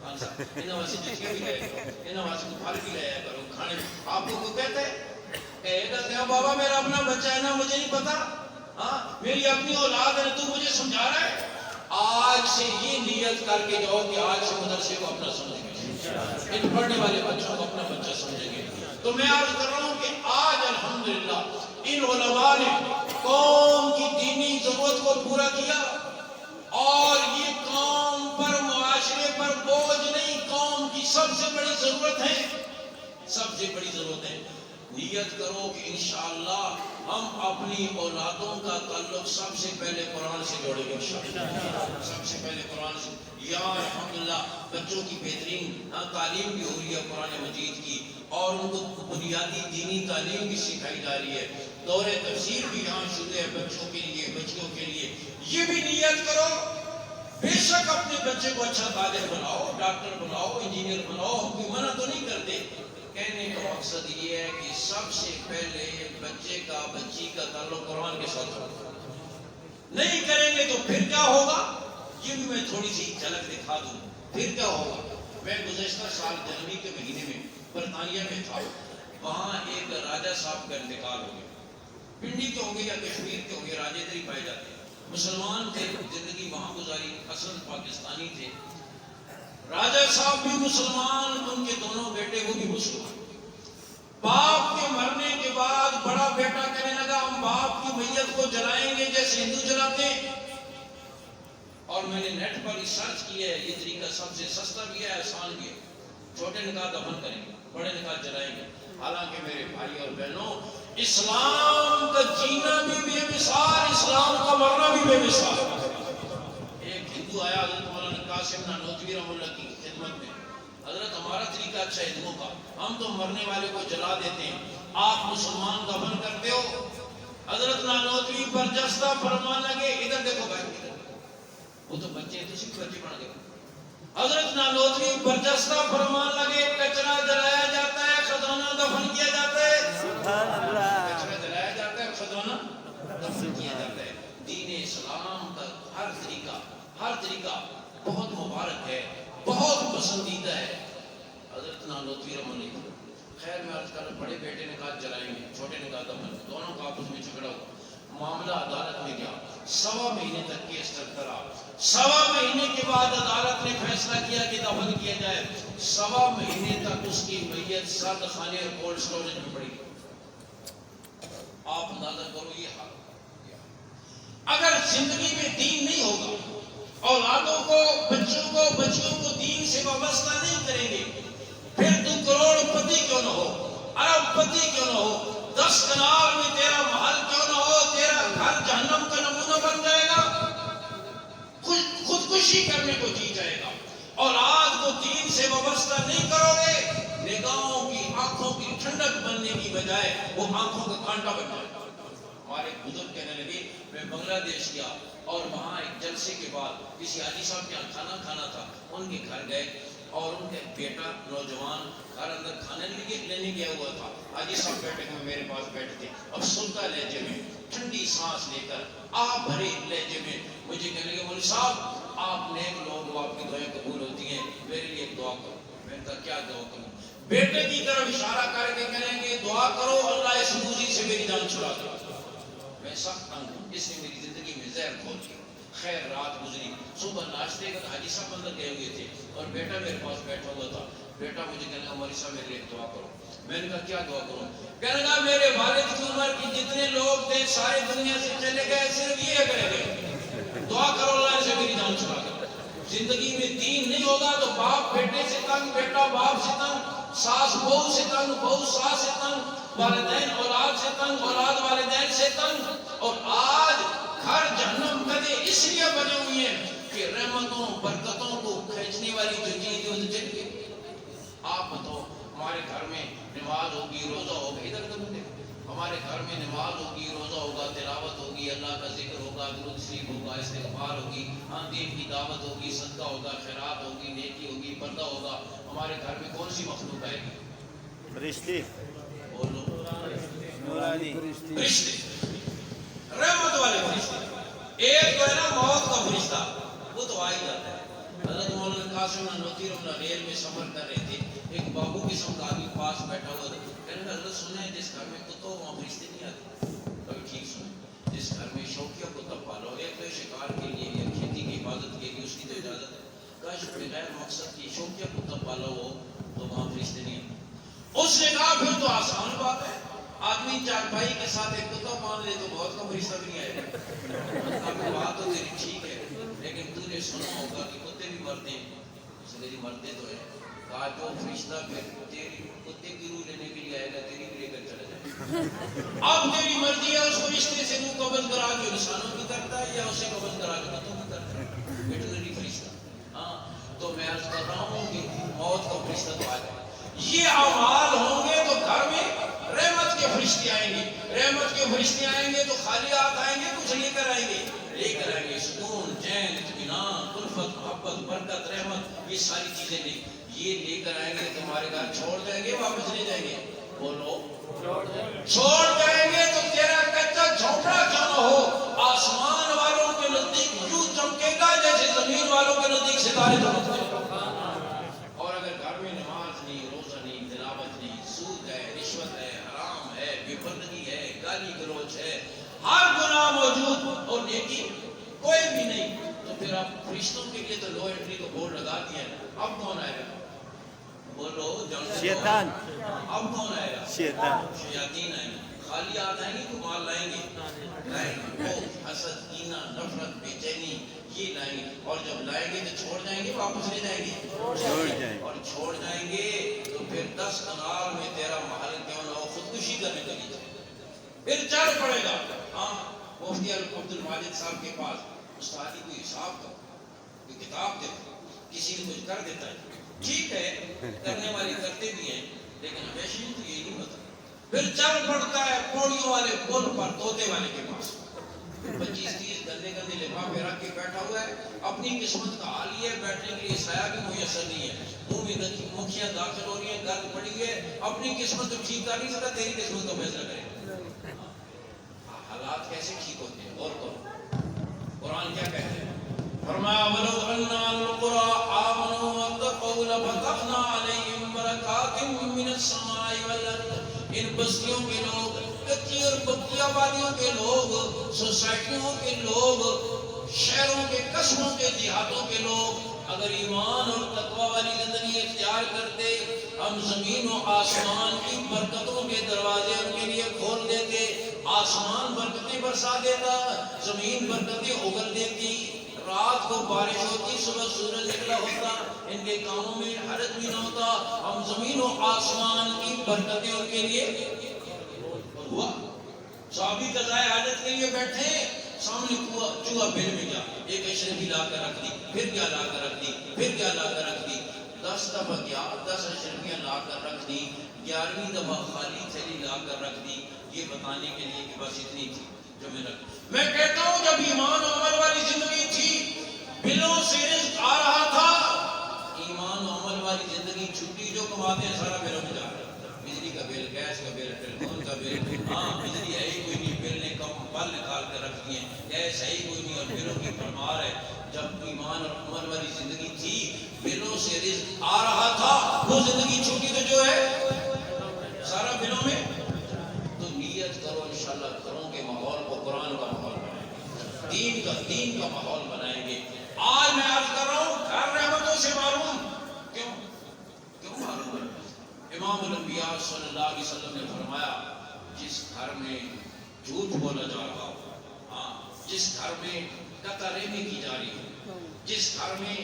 انہاں واسے جتیاں بھی لے کرو، انہاں واسے پھل بھی لے کرو کھانے، آپ کو کوئی کہتے ہیں کہتے ہیں بابا میرا اپنا بچہ ہے نا، مجھے نہیں پتا، ہاں میری اپنی اولاد ہے، تو مجھے سمجھا رہا ہے۔ آج سے یہ نیت کر کے جاؤ کہ آج سے مدرسے کو اپنا سمجھیں گے، ان پڑھنے والے بچوں کو اپنا بچہ سمجھیں گے۔ تو میں عرض کر رہا ہوں کہ آج الحمدللہ ان علماء نے قوم کی دینی ضرورت کو پورا کیا، اور یہ قوم پر معاشرے پر بوجھ نہیں، قوم کی سب سے بڑی ضرورت ہے، سب سے بڑی ضرورت ہے۔ نیت کرو کہ انشاءاللہ ہم اپنی اولادوں کا تعلق سب سے پہلے قرآن سے جوڑیں گے، سب سے پہلے قرآن سے۔ یا الحمدللہ بچوں کی بہترین تعلیم بھی ہو رہی ہے قرآن مجید کی، اور ان کو بنیادی دینی تعلیم بھی سکھائی جا رہی ہے، دور تفسیر بھی یہاں شروع ہے بچوں کے لیے، بچیوں کے لیے۔ یہ بھی نیت کرو، بے شک اپنے بچے کو اچھا تاجر بناؤ، ڈاکٹر بناؤ، انجینئر بناؤ، ہم کوئی منع تو نہیں کرتے۔ کہنے کا مقصد یہ ہے کہ سب سے پہلے بچے کا، بچی کا تعلق قرآن کے ساتھ ہوگا، نہیں کریں گے تو پھر کیا ہوگا، یہ بھی میں تھوڑی سی جھلک دکھا دوں۔ پھر کیا ہوگا، میں گزشتہ سال جنوری کے مہینے میں برطانیہ میں تھا، وہاں ایک راجہ صاحب کا انتقال ہو گیا، پنڈی کے ہوں گے یا کشمیر کے ہوں گے، راجے تری پائے جاتے ہیں، مسلمان تھے، زندگی وہاں گزاری، اصل پاکستانی تھے، راجہ صاحب بھی مسلمان، ان کے دونوں بیٹے وہ بھی مسلمان۔ باپ کے مرنے کے بعد بڑا بیٹا کہنے لگا ہم باپ کی میت کو جلائیں گے جیسے ہندو جلاتے ہیں، اور میں نے نیٹ پر ریسرچ کیا ہے، یہ طریقہ سب سے سستا بھی ہے، آسان بھی ہے، چھوٹے نکاح دفن کریں گے، بڑے نکاح جلائیں گے۔ حالانکہ میرے بھائی اور بہنوں، اسلام کا جینا بھی بے مثال، اسلام کا مرنا بھی بے مثال۔ ایک ہندو آیا حضرت مولانا قاسم نانوتوی رحمہ اللہ کی خدمت میں، حضرت ہمارا طریقہ اچھا ہے ہندوؤں کا، ہم تو مرنے والے کو جلا دیتے ہیں، آپ مسلمان دفن کرتے ہو۔ حضرت نانوتوی برجستہ فرمان لگے، ادھر دیکھو بھائی، ادھر وہ تو بچے ہیں تو سکھ بچے بنا دے۔ حضرت نانوتوی برجستہ فرمان لگے، کچرا جلایا جاتا ہے، خزانہ دفن کیا جاتا ہے، کچرا جلایا جاتا ہے، خزانہ دفن کیا جاتا ہے۔ دین اسلام کا ہر طریقہ بہت مبارک ہے، بہت پسندیدہ ہے۔ حضرت نانوتوی رحمہ اللہ، خیر میں عرض کر رہا، بڑے بیٹے نے کہا جلائیں گے، چھوٹے نے کہا دفن، دونوں کا آپس میں جھگڑا ہوا، معاملہ عدالت میں گیا، 1.25 مہینے تک کیس چلتا رہا، 1.25 مہینے کے بعد عدالت نے فیصلہ کیا کہ دفن کیا جائے۔ 1.25 مہینے تک اس کی میت سرد خانے اور کولڈ سٹوریج میں پڑی۔ آپ اندازہ کرو یہ حال۔ اگر زندگی میں دین نہیں ہوگا، اولادوں کو، بچوں کو، بچیوں کو دین سے وابستہ نہیں کریں گے، پھر تو کروڑ پتی کیوں نہ ہو، ارب پتی کیوں نہ ہو، 10 کنال میں تیرا محل کیوں نہ ہو، تیرا گھر جہنم کا نمونہ بن جائے گا، خودکشی کرنے کو جی جائے گا۔ اولاد کو دین سے وابستہ نہیں کرو گے، نگاہوں کی، آنکھوں کی ٹھنڈک بننے کی بجائے وہ آنکھوں کا کانٹا بن جائے گا۔ ہمارے بزرگ کہنے لگے، میں بنگلہ دیش گیا اور وہاں ایک جلسے کے بعد کسی حاجی صاحب کے یہاں کھانا کھانا تھا، ان کے گھر گئے اور ان کے بیٹا نوجوان گھر اندر کھانے لینے گیا ہوا تھا، حاجی صاحب بیٹھے ہوئے میرے پاس بیٹھے تھے، اب سلطہ لہجے میں ٹھنڈی سانس لے کر آپ بھرے لہجے میں مجھے کہنے لگے، مولوی صاحب آپ نیک لوگ ہو، آپ کی دعائیں قبول ہوتی ہیں، میرے لیے ایک دعا کرو۔ میں نے کہا کیا دعا کروں؟ بیٹے کی طرف اشارہ کر کے کہیں گے دعا کرو اللہ اس موذی سے میری جان چھڑا دے۔ میں سخت تنگ ہوں، اس نے میری زندگی میں زہر کھول دیا۔ خیر رات گزری، صبح ناشتے کا حاجی صاحب اندر گئے ہوئے تھے اور بیٹا میرے پاس بیٹھا ہوا تھا، بیٹا مجھے کہنے لگا مولوی صاحب میرے لیے دعا کرو۔ میں نے کہا کیا دعا کروں؟ کہنے لگا میرے والد کی عمر کی جتنے لوگ تھے سارے دنیا سے چلے گئے، صرف یہ کرے گئے، دعا کرو اللہ سے میری جان چھڑا دے۔ زندگی میں دین نہیں ہوگا تو باپ بیٹے سے تنگ، بیٹا باپ سے تنگ، ساس بہو سے تنگ، بہو ساس سے تنگ، والدین اولاد سے تنگ، اولاد والدین سے تنگ۔ اور آج گھر جہنم کدے اس لیے بنے ہوئے ہیں کہ رحمتوں برکتوں کو کھینچنے والی جو چیز ہے وہ چل گئی۔ آپ بتاؤ، ہمارے گھر میں نماز ہوگی، روزہ ہوگا، ادھر ادھر دیکھو، ہمارے گھر میں نماز ہوگی، روزہ ہوگا، تلاوت ہوگی، اللہ کا ذکر ہوگا، درود شریف ہوگا، استغفار ہوگی، دین کی دعوت ہوگی، صدقہ ہوگا، خیرات ہوگی، نیکی ہوگی، پردہ ہوگا۔ ہمارے گھر میں کون سی مخلوق آئے گی؟ فرشتے، بولو، نورانی فرشتے، رحمت والے فرشتے۔ ایک جو ہے نا موت کا فرشتہ، وہ تو آ ہی جاتا ہے۔ حضرت مولانا قاسم نانوتوی رحمۃ اللہ ریل میں سفر کر رہے تھے، ایک بابو قسم کا آدمی پاس بیٹھا ہوا تھا، کہنے لگا حضرت سنا ہے جس گھر میں کتا ہو وہاں فرشتے نہیں آتے۔ کبھی ٹھیک سنیں، جس گھر میں شوقیہ کتا پالو، ایک تو شکار کے لیے یا کھیتی کی حفاظت کے لیے اس کی تو اجازت ہے، کاش بغیر مقصد کی شوقیہ کتا پالو ہو تو وہاں فرشتے نہیں آتے۔ اس نے کہا پھر تو آسان بات ہے، آدمی چارپائی کے ساتھ ایک کتا مان لے تو بہت کا فرشتہ بھی نہیں آئے گا۔ اب بات تو تیری ٹھیک ہے، لیکن تو نے سنا ہوگا کہ کتے بھی مرتے ہیں، اس لیے مرتے تو ہے۔ کہا جو فرشتہ پھر تیری کتے کی روح لینے کے لیے آئے گا تیری بھی لے کر چلا جائے گا۔ اب تیری مرضی ہے اس فرشتے سے روح قبض کرا جو انسانوں کی کرتا ہے یا اسے قبض کرا جو کتوں کی کرتا ہے، ویٹرنری فرشتہ۔ ہاں تو میں عرض کر رہا ہوں کہ موت کا فرشتہ تو آ جائے، یہ اعمال ہوں گے تو گھر میں رحمت کے فرشتے آئیں گے، رحمت کے فرشتے آئیں گے تو خالی ہاتھ آئیں گے، کچھ لے کر آئیں گے، لے کر آئیں گے سکون، چین، اطمینان، الفت، محبت، برکت، رحمت، یہ ساری چیزیں یہ لے کر آئیں گے، تمہارے گھر چھوڑ جائیں گے، واپس لے جائیں گے۔ بولو، چھوڑ جائیں گے تو تیرا کچا جھونپڑا کیوں نہ ہو، آسمان والوں کے نزدیک یوں چمکے گا جیسے زمین والوں کے نزدیک ستارے چمکتے ہیں۔ اور اگر گھر میں نماز نہیں، روزہ نہیں، تلاوت نہیں، سود ہے، رشوت ہے، حرام ہے، بے پردگی ہے، گالی گلوچ ہے، ہر گناہ موجود اور نیکی کوئی بھی نہیں، تو پھر آپ فرشتوں کے لیے تو لو انٹری کو بورڈ لگا دیا ہے۔ اب کون آئے گا؟ بولو، شیطان، اب کون آئے گا؟ شیطان، شیاطین آئیں گے، خالی ہاتھ آئیں گے تو مال لائیں گے، لائیں گے، حسد، کینہ، نفرت، بے چینی، یہ لائیں گے، اور جب لائیں گے تو چھوڑ جائیں گے، واپس لے جائیں گے، چھوڑ جائیں، اور چھوڑ جائیں گے تو پھر 10 کنال میں تیرا محل کیوں نہ ہو، خودکشی کرنے کا لیجیے، پھر چل پڑے گا۔ ہاں مفتی عبد الماجد صاحب کے پاس استادی کوئی حساب کرو، کوئی کتاب دیکھو، کسی نے کچھ کر دیتا ہے، ٹھیک ہے کرنے والے کرتے بھی ہیں، لیکن ہمیشہ تو یہ نہیں ہوتا، پھر چل پڑتا ہے پوڑیوں والے پل پر طوطے والے کے پاس، 25-30 گندے گندے لفافے رکھ کے بیٹھا ہوا ہے، اپنی قسمت کا حال یہ ہے، بیٹھنے کے لیے سایہ بھی میسر نہیں ہے، منہ میں مکھیاں داخل ہو رہی ہیں، گرد پڑی ہوئی ہے، اپنی قسمت تو ٹھیک کر نہیں سکتا، تیری قسمت کا فیصلہ کرے۔ حالات کیسے ٹھیک ہوتے ہیں؟ اور قرآن کیا کہتے ہیں؟ فرمایا وَلَوْ أَنَّ أَهْلَ الْقُرَىٰ آمَنُوا وَاتَّقَوْا لَفَتَحْنَا عَلَيْهِم بَرَكَاتٍ مِّنَ السَّمَاءِ وَالْأَرْضِ۔ ان بستیوں کے لوگ، کچی اور پکی آبادیوں کے لوگ، سوسائٹیوں کے لوگ، شہروں کے، قصبوں کے، دیہاتوں کے لوگ اگر ایمان اور تقوی والی زندگی اختیار کرتے، ہم زمین و آسمان کی برکتوں کے دروازے ان کے لیے کھول دیتے، آسمان برکتیں برسا دیتا، زمین برکتیں اگل دیتی، رات کو بارش ہوتی، صبح سورج نکلا ہوتا، ان کے کاموں میں حرج بھی نہ ہوتا، ہم زمین و آسمان کی برکتیں ان کے لیے ہوا۔ صحابی قضائے حاجت کے لیے بیٹھے، سامنے چوہا بل میں گیا، ایک اشرفی لا کر رکھ دی، پھر کیا لا کر رکھ دی، پھر کیا لا کر رکھ دی، 10 دفعہ گیا، 10 اشرفیاں لا کر رکھ دی، 11ویں دفعہ خالی تھیلی لا کر رکھ دی، یہ بتانے کے لیے کہ بس اتنی تھی جو میں کہتا ہوں جب ایمان و عمل والی زندگی تھی، بلوں سے رزق آ رہا تھا، ایمان و عمل والی زندگی چھٹی، جو کماتے ہیں سارا بلوں میں جا رہا ہے، بجلی کا بل، گیس کا بل، ٹیلی فون کا بل، ہاں بجلی ہے ہی کوئی نہیں، بل نے کم پل نکال کر رکھ دیے، گیس ہے ہی کوئی نہیں اور بلوں کی بھرمار ہے۔ جب ایمان اور عمل والی زندگی تھی، بلوں سے رزق آ رہا تھا، وہ زندگی چھوٹی تو جو ہے سارا بلوں میں، تو نیت کرو انشاءاللہ گھروں کے ماحول کو قرآن کا ماحول بنائیں گے، دین کا ماحول بنائیں گے۔ آج میں عرض کر رہا ہوں گھر رحمتوں سے معلوم، کیوں معلوم ہے؟ امام الانبیاء صلی اللہ علیہ وسلم نے فرمایا جس گھر میں جھوٹ بولا جا رہا ہو، ہاں جس گھر میں قطع رحمی کی جا رہی ہو، جس گھر میں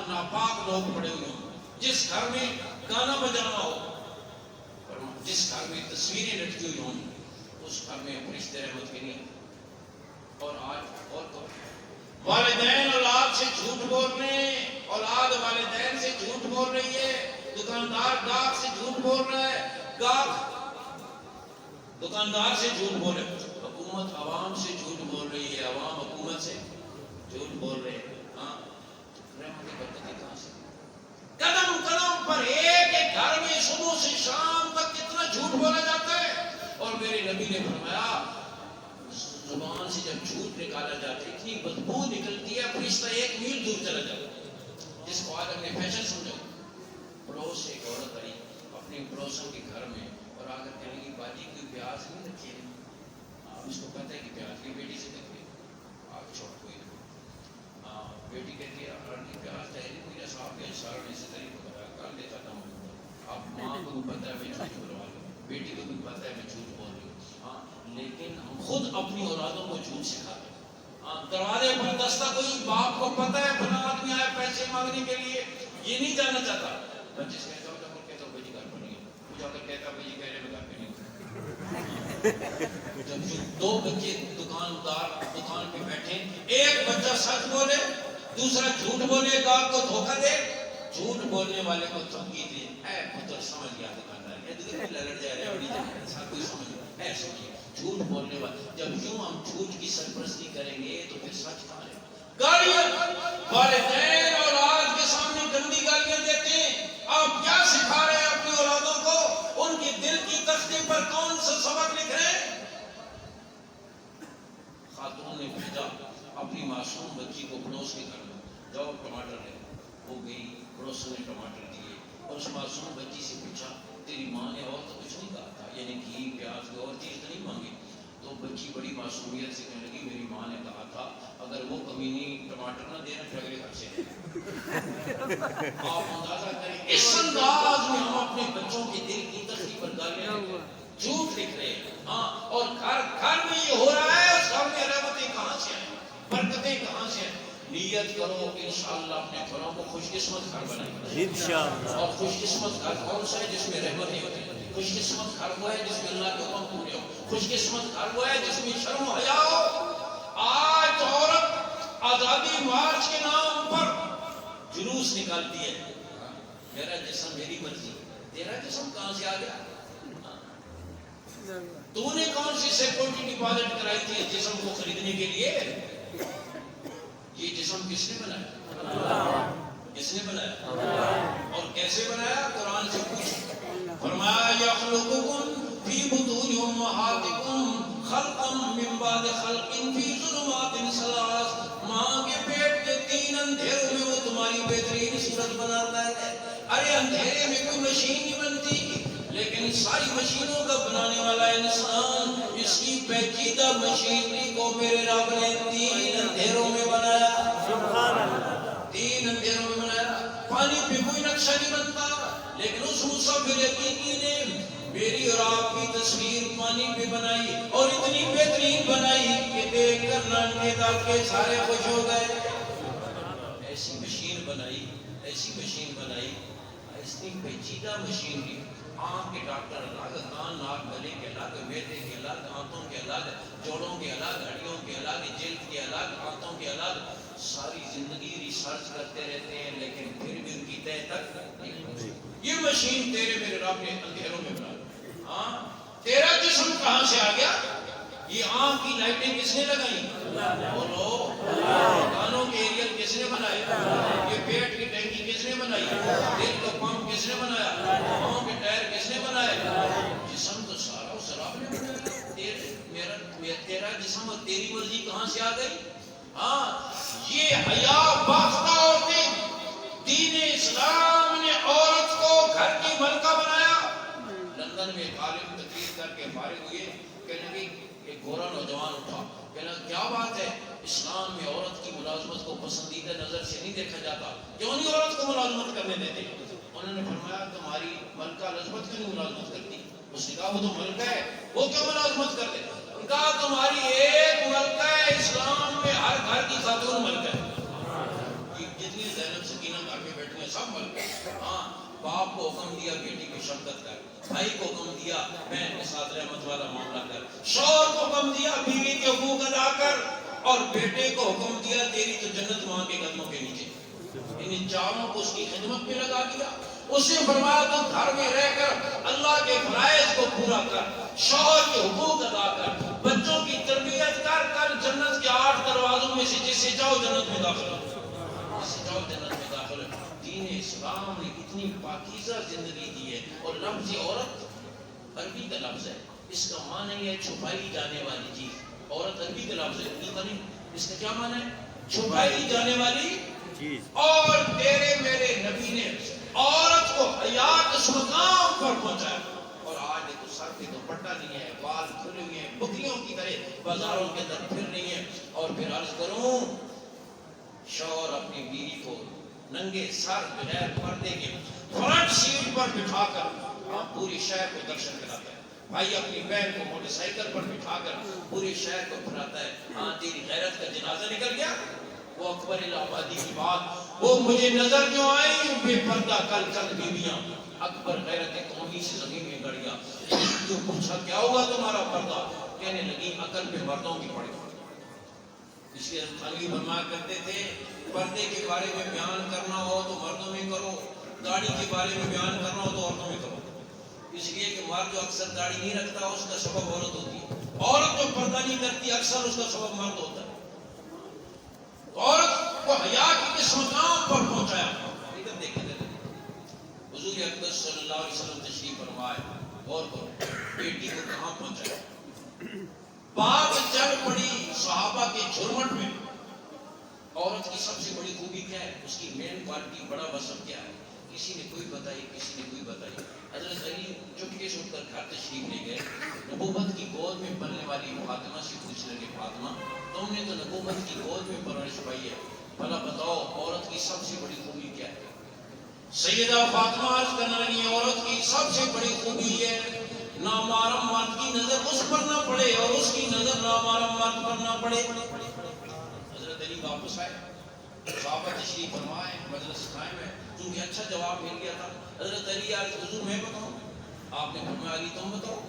ناپاک لوگ پڑے ہوئے ہوں، جس گھر میں گانا بجانا ہو، اور جس گھر میں تصویریں لٹکی ہوئی ہوں، اس گھر میں فرشتے رحمت کے نہیں. اور آج اور تو والدین اولاد سے جھوٹ بول رہے ہیں، اولاد والدین سے جھوٹ بول رہی ہے، دکاندار گاہک سے جھوٹ بول رہا ہے، گاہک دکاندار سے جھوٹ بول رہے ہیں، حکومت عوام سے جھوٹ بول رہی ہے، عوام حکومت سے جھوٹ بول رہے ہیں. ہاں رحمت برکتیں کہاں سے؟ قدم قدم پر ایک ایک گھر میں صبح سے شام تک کتنا جھوٹ بولا جاتا ہے. اور میرے نبی نے فرمایا زبان سے جب جھوٹ نکالا جاتا ہے اتنی بدبو نکلتی ہے فرشتہ 1 میل دور چلا جاتا ہے. جس کو آج ہم نے فیشن سمجھا. پڑوس سے ایک عورت آئی اپنے پڑوسوں کے گھر میں اور آ کر کہنے کی باجی کوئی پیاز نہیں رکھی ہے. اس کو پتہ ہے کہ پیاز کی بیٹی سے رکھی آپ چھوڑ کوئی بیٹی کہتی ہے لڑکی پیاز چاہیے کوئی صاحب کے سارا نے سے طریقہ بتایا کر دیتا تھا. اب ماں کو بھی پتہ ہے میں جھوٹ بولوا رہی ہوں، بیٹی کو بھی پتہ ہے میں جھوٹ بول رہی ہوں. ہاں لیکن ہم خود اپنی اولادوں کو جھوٹ سکھاتے ہیں. دروازے پر دستہ کوئی باپ کو پتہ ہے فلاں آدمی آیا پیسے مانگنے کے لیے، یہ نہیں جانا چاہتا. بچے سے کہتا ہوں جب کہتا ہوں بھائی گھر پر نہیں ہے، وہ جا کر کہتا بھائی کہہ رہے میں گھر پہ نہیں ہوں. جب 2 بچے دکاندار دکان پہ بیٹھے، ایک بچہ سچ بولے دوسرا جھوٹ بولے، گاہک کو دھوکہ دے، جھوٹ بولنے والے کو دھمکی دے، اے پتر سمجھ گیا دکاندار یہ دیکھ لڑ جا رہے ہیں بڑی جگہ سب کوئی سمجھ گیا اے سمجھ. جھوٹ بولنے والے جب یوں ہم جھوٹ کی سرپرستی کریں گے تو پھر سچ کہاں ہے؟ گالیاں والدین اولاد کے سامنے گندی گالیاں دیتے ہیں. آپ کیا سکھا رہے ہیں اپنی اولادوں کو؟ ان کے دل کی تختے پر کون سا سبق لکھ رہے ہیں؟ خاتون نے بھیجا اپنی معصوم بچی کو پڑوس کے گھر میں، جاؤ ٹماٹر لے. وہ گئی، پڑوسوں نے ٹماٹر دیے اور اس معصوم بچی سے پوچھا تیری ماں نے اور تو کچھ نہیں کہا تھا، یعنی گھی پیاز اور چیز تو نہیں مانگی؟ تو بچی بڑی معصومیت سے کہنے لگی میری ماں نے کہا تھا اگر وہ کمینی ٹماٹر نہ دینا پھر اگلے گھر سے. آپ اندازہ کریں اس انداز میں ہم اپنے بچوں کے دل کی تختی پر گالیاں جھوٹ لکھ رہے ہیں. ہاں اور گھر گھر میں یہ ہو رہا ہے. اس گھر میں رحمتیں کہاں سے ہیں، برکتیں کہاں سے ہیں؟ نیت کرو انشاءاللہ اپنے گھروں کو خوش قسمت گھر بنائیں انشاءاللہ. اور خوش قسمت گھر کون سا ہے؟ جس میں رحمتیں ہوتی ہیں. خوش قسمت گھر وہ ہے جس میں اللہ کے حکم پورے ہو. خوش قسمت گھر وہ ہے جس میں شرم و حیا ہو. آج عورت آزادی مارچ کے نام پر جلوس نکالتی ہے، میرا جسم میری مرضی. تیرا جسم کہاں سے آ گیا؟ تو نے کون سی سیکورٹی ڈپازٹ کرائی تھی جسم کو خریدنے کے لیے؟ یہ جسم کس نے بنایا؟ کس نے بنایا اور کیسے بنایا؟ قرآن سے پوچھ. فرمایا یخلقکم فی بطون امہاتکم خلقا من بعد خلق فی ظلمات ثلاث. ماں کے پیٹ کے 3 اندھیروں میں وہ تمہاری بہترین صورت بناتا ہے. ارے اندھیرے میں کوئی مشین نہیں بنتی، لیکن ساری مشینوں کا بنانے والا انسان اس کی پیچیدہ مشینری کو میرے رب نے 3 اندھیروں میں بنایا. 3 اندھیروں میں بنایا. پانی پہ کوئی نقشہ نہیں بنتا، لیکن اس مصور حقیقی نے میری اور آپ کی تصویر پانی پہ بنائی اور اتنی بہترین بنائی کہ دیکھ کر نانکے دانکے سارے خوش ہو گئے. ایسی مشین بنائی، ایسی مشین بنائی، ایسی پیچیدہ مشین کی. آنکھ کے ڈاکٹر الگ، کان ناک گلے کے الگ، معدے کے الگ، آنتوں کے الگ، جوڑوں کے الگ، ہڈیوں کے الگ، جلد کے الگ، آنتوں کے الگ. ساری زندگی ریسرچ کرتے رہتے ہیں لیکن پھر بھی ان کی تہ تک نہیں پہنچی. یہ مشین تیرے میرے رب نے اندھیروں میں بنا. ہاں تیرا جسم کہاں سے آ گیا؟ یہ آنکھ کی لائٹیں کس نے لگائی؟ بولو. کانوں کے ایریل کس نے بنائے؟ یہ پیٹ کی ٹینکی کس نے بنائی؟ دل کا پمپ کس نے بنایا؟ پاؤں کے ٹائر کس نے بنائے؟ جسم تو سارا اس رب نے بنایا. تیرا جسم اور تیری مرضی کہاں سے آ گئی؟ ہاں یہ حیا باختہ عورتیں، دین اسلام نے عورت کو گھر کی ملکہ بنایا. لندن میں ایک عالم تقریر کر کے فارغ ہوئے، کہنے لگے ایک گورا نوجوان اٹھا، کہنا کیا بات ہے اسلام میں عورت کی ملازمت کو پسندیدہ نظر سے نہیں دیکھا جاتا، کیوں نہیں عورت کو ملازمت کرنے دیتے؟ انہوں نے فرمایا تمہاری ملکہ لذمت کیوں نہیں ملازمت کرتی؟ اس نے کہا وہ تو ملکہ ہے، وہ کیوں ملازمت کرتے؟ ان کہا تمہاری ایک ملکہ ہے، اسلام میں ہر گھر کی خاتون ملکہ ہے. یہ سب مل گئے. ہاں باپ کو حکم دیا بیٹی کی شفقت کر, بھائی کو حکم دیا بہن کے ساتھ رحمت والا معاملہ کر, شوہر کو حکم دیا بیوی کے حقوق ادا کر, اور بیٹے کو حکم دیا تیری تو جنت ماں کے قدموں کے نیچے. ان چاروں کو اس کی خدمت میں لگا دیا. اسے فرمایا تو گھر میں رہ کر اللہ کے فرائض کو پورا کر, شوہر کے حقوق ادا کر, بچوں کی تربیت کر جنت کے 8 دروازوں میں سے جسے چاہو جنت میں داخل ہو, جسے چاہو جنت میں داخل ہو. دین اسلام نے اتنی پاکیزہ زندگی دی ہے. اور لفظ عورت عربی کا لفظ ہے, اس کا معنی ہے چھپائی جانے والی چیز. عورت عربی کا لفظ ہے, اردو کا نہیں. اس کا کیا معنی ہے؟ چھپائی جانے والی چیز. اور تیرے میرے نبی نے عورت کو حیا اس مقام پر پہنچایا. اور آج دیکھو سر پہ دوپٹہ نہیں ہے, بال کھلے ہوئے ہیں, بکریوں کی طرح بازاروں کے اندر پھر رہی ہے. اور پھر عرض کروں, شوہر اپنی بیوی کو ننگے سر بغیر پردے کے فرنٹ سیٹ پر بٹھا کر پوری شہر کو درشن کراتا ہے. بھائی اپنی بہن کو موٹر سائیکل پر بٹھا کر پوری شہر کو پھراتا ہے. ہاں تیری غیرت کا جنازہ نکل گیا. وہ اکبر الہ آبادی کی بات, وہ مجھے نظر جو آئی بے پردہ کل چند بیویاں. اکبر غیرت قومی سے زمین میں گڑ گیا. جو پوچھا کیا ہوا تمہارا پردہ؟ کہنے لگی عقل پہ مردوں کی پڑی. اس لیے خانگی فرمایا کرتے تھے پردے کے بارے میں بیان کرنا ہو تو مردوں میں کرو, داڑھی کے بارے میں بیان کرنا ہو تو عورتوں میں کرو. اس لیے کہ مرد جو اکثر داڑھی نہیں رکھتا اس کا سبب عورت ہوتی ہے. عورت جو پردہ نہیں کرتی اکثر اس کا سبب مرد ہوتا ہے. عورت کو حیا کی کس مقام پر پہنچایا. ادھر دیکھیں حضور اقدس صلی اللہ علیہ وسلم تشریف فرمائے, غور کرو بیٹی کو کہاں پہنچایا. بات چل پڑی صحابہ کے جھرمٹ میں. عورت کی سب سے بڑی خوبی کیا ہے, اس کی مین کوالٹی, بڑا وصف کیا ہے؟ کسی نے کوئی بتائی, کسی نے کوئی بتائی. حضرت علی چپکے سے اٹھ کر گھر تشریف لے گئے. نبوت کی گود میں پلنے والی فاطمہ سے پوچھ لگے, فاطمہ تم نے تو نبوت کی گود میں پرورش پائی ہے, بھلا بتاؤ عورت کی سب سے بڑی خوبی کیا ہے؟ سیدہ فاطمہ عرض کرنے لگی عورت کی سب سے بڑی خوبی یہ نامحرم مرد کی نظر اس پر نہ پڑے اور اس کی نظر نامحرم مرد پر نہ پڑے. حضرت علی واپس آئے, صحابہ تشریف فرمائے, مجلس قائم ہے. چونکہ اچھا جواب مل گیا تھا, حضرت علی عرض حضور میں بتاؤں؟ آپ نے فرمایا علی تم بتاؤ.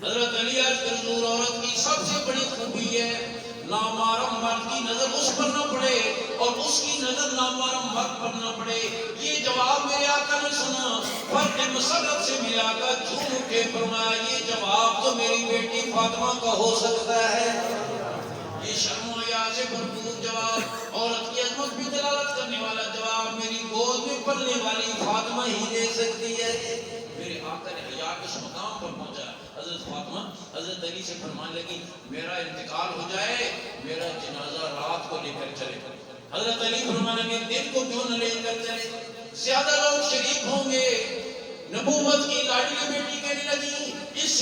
حضرت علی عرض کر حضور عورت کی سب سے بڑی خوبی ہے نامحرم مرد کی نظر اس پر نہ پڑے اور اس کی نظر نامحرم مرد پر نہ پڑے. یہ جواب میرے آقا نے سنا, فرق مسرت سے میرے آقا جھوم اٹھے, فرمایا یہ جواب تو میری بیٹی فاطمہ کا ہو سکتا ہے. یہ شرم و حیا سے بھرپور جواب, عورت کی عظمت بھی دلالت کرنے والا جواب میری گود میں پلنے والی فاطمہ ہی دے سکتی ہے. میرے آقا نے حیا کس مقام پر پہنچا. حضرت فاطمہ حضرت علی سے فرمانے لگی میرا انتقال ہو جائے, میرا جنازہ رات کو لے کر چلے. حضرت علی فرمانے لگے دن کو کیوں نہ لے کر چلے, زیادہ لوگ شریک ہوں گے. نبوت کی لاڈلی بیٹی کہنے لگی اس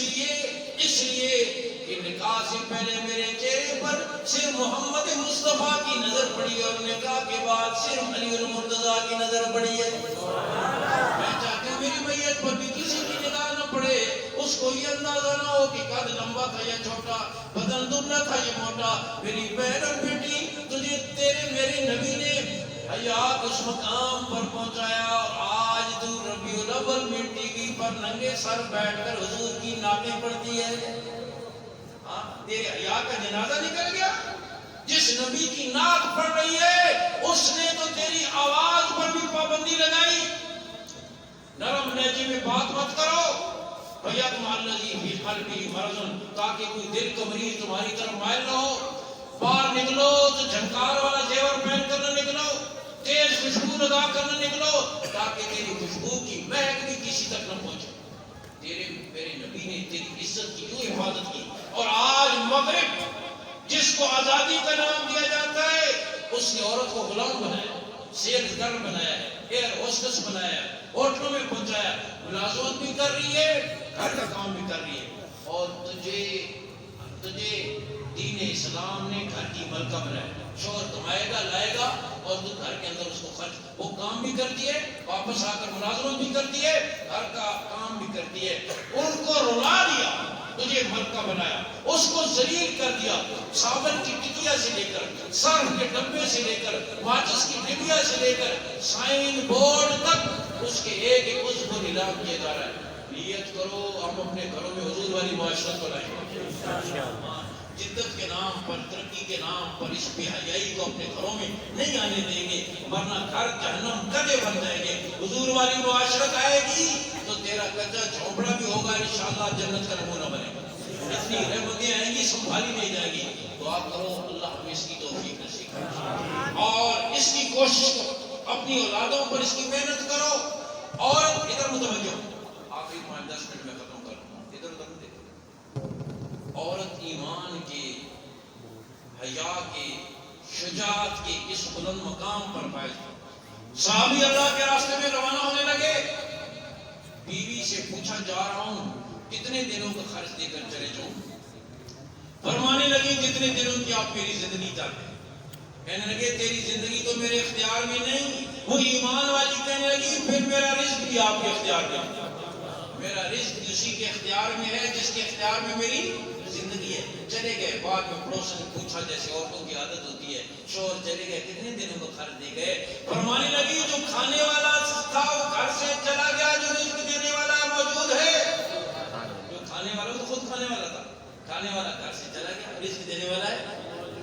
لیے کہ نکاح سے پہلے میرے چہرے پر صرف محمد مصطفیٰ کی نظر پڑی اور نکاح کے بعد صرف علی المرتضیٰ کی نظر پڑی ہے. میں چاہتا ہوں میری میت پر بھی کسی کی نگاہ نہ پڑے, اس کو یہ اندازہ نہ ہو کہ قد لمبا تھا یا چھوٹا, بدن دبلا تھا یا موٹا. میری بہن اور بیٹی تجھے تیرے میرے نبی نے حیا اس مقام پر پہنچایا, اور آج تو ربیع الاول میں ٹیوی پر ننگے سر بیٹھ کر حضور کی نعتیں پڑھتی ہے. تیرے حیا کا جنازہ نکل گیا. جس نبی کی نعت پڑھ رہی ہے اس نے تو تیری آواز پر بھی پابندی لگائی. نرم لہجے میں بات مت کرو. فَيَطْمَعَ الَّذِي فِي قَلْبِهِ مَرَضٌ, تاکہ کوئی دل کا مریض تمہاری طرف مائل نہ ہو. باہر نکلو تو جھنکار والا زیور پہن کر نہ نکلو, تیز خوشبو لگا کر نہ نکلو, تاکہ تیری خوشبو کی مہک بھی کسی تک نہ پہنچے. تیرے میرے نبی نے تیری عزت کی یوں حفاظت کی. اور آج مغرب جس کو آزادی کا نام دیا جاتا ہے اس نے عورت کو غلام بنایا, سیلز گرل بنایا ہے, ایئر ہوسٹس بنایا ہے, ہوٹلوں میں پہنچایا, ملازمت بھی کر رہی ہے, گھر کا کام بھی کر رہی ہے. اور تجھے دین اسلام نے گھر کی ملکہ بنایا. شوہر کمائے گا لائے گا اور تو گھر کے اندر اس کو خرچ, وہ کام بھی کرتی ہے, واپس آ کر ملازمت بھی کرتی ہے, گھر کا کام بھی کرتی ہے. ان کو رلا دیا, تجھے ملکہ بنایا، اس کو ذلیل کر دیا، صابن کی ٹکیا سے لے کر، سرف کے ڈبے سے لے کر، ماچس کی ڈبیا سے لے کر، سائن بورڈ تک اس کے ایک ایک عضو کو نیلام کیا جا رہا ہے۔ نیت کرو ہم اپنے گھروں میں حضور والی معاشرت بنائیں گے، جدت کے نام پر، ترقی کے نام پر اس بے حیائی کو اپنے گھروں میں نہیں آنے دیں گے، ورنہ گھر جہنم کدے بن جائیں گے۔ حضور والی معاشرت آئے گی تو تیرا کچا جھونپڑا بھی ہوگا، انشاءاللہ جنت کا نمونہ بنے گا۔ اتنی رحمتیں آئیں گی سنبھالی نہیں جائے گی۔ دعا کرو اللہ ہمیں اس کی توفیق نصیب کرے اور اس کی کوشش کرو، اپنی اولادوں پر اس کی محنت کرو۔ اور ادھر متوجہ ہو، آخری 5-10 منٹ میں ختم کر رہا ہوں، ادھر ادھر دیکھو۔ عورت ایمان کے، حیا کے، شجاعت کے اس بلند مقام پر فائز ہوئی۔ صحابی اللہ کے راستے میں روانہ ہونے لگے، بیوی سے پوچھا جا رہا ہوں کتنے دنوں کا خرچ دے کر چلے جاؤں؟ فرمانے لگی کتنے دنوں کی آپ میری زندگی چاہتے ہیں؟ کہنے لگے تیری زندگی تو میرے اختیار میں نہیں۔ وہ ایمان والی کہنے لگی پھر میرا رزق بھی آپ کے اختیار میں، میرا رزق اسی کے اختیار میں ہے جس کے اختیار میں میری زندگی ہے۔ چلے گئے، بعد میں پڑوسن نے پوچھا جیسے عورتوں کی عادت ہوتی ہے، شوہر چلے گئے کتنے دنوں کو خرچ دے گئے؟ فرمانے لگی جو کھانے والا تھا وہ گھر سے چلا گیا، جو رزق دینے والا موجود ہے۔ جو کھانے والا تو خود کھانے والا تھا، کھانے والا گھر سے چلا گیا، رزق دینے والا ہے۔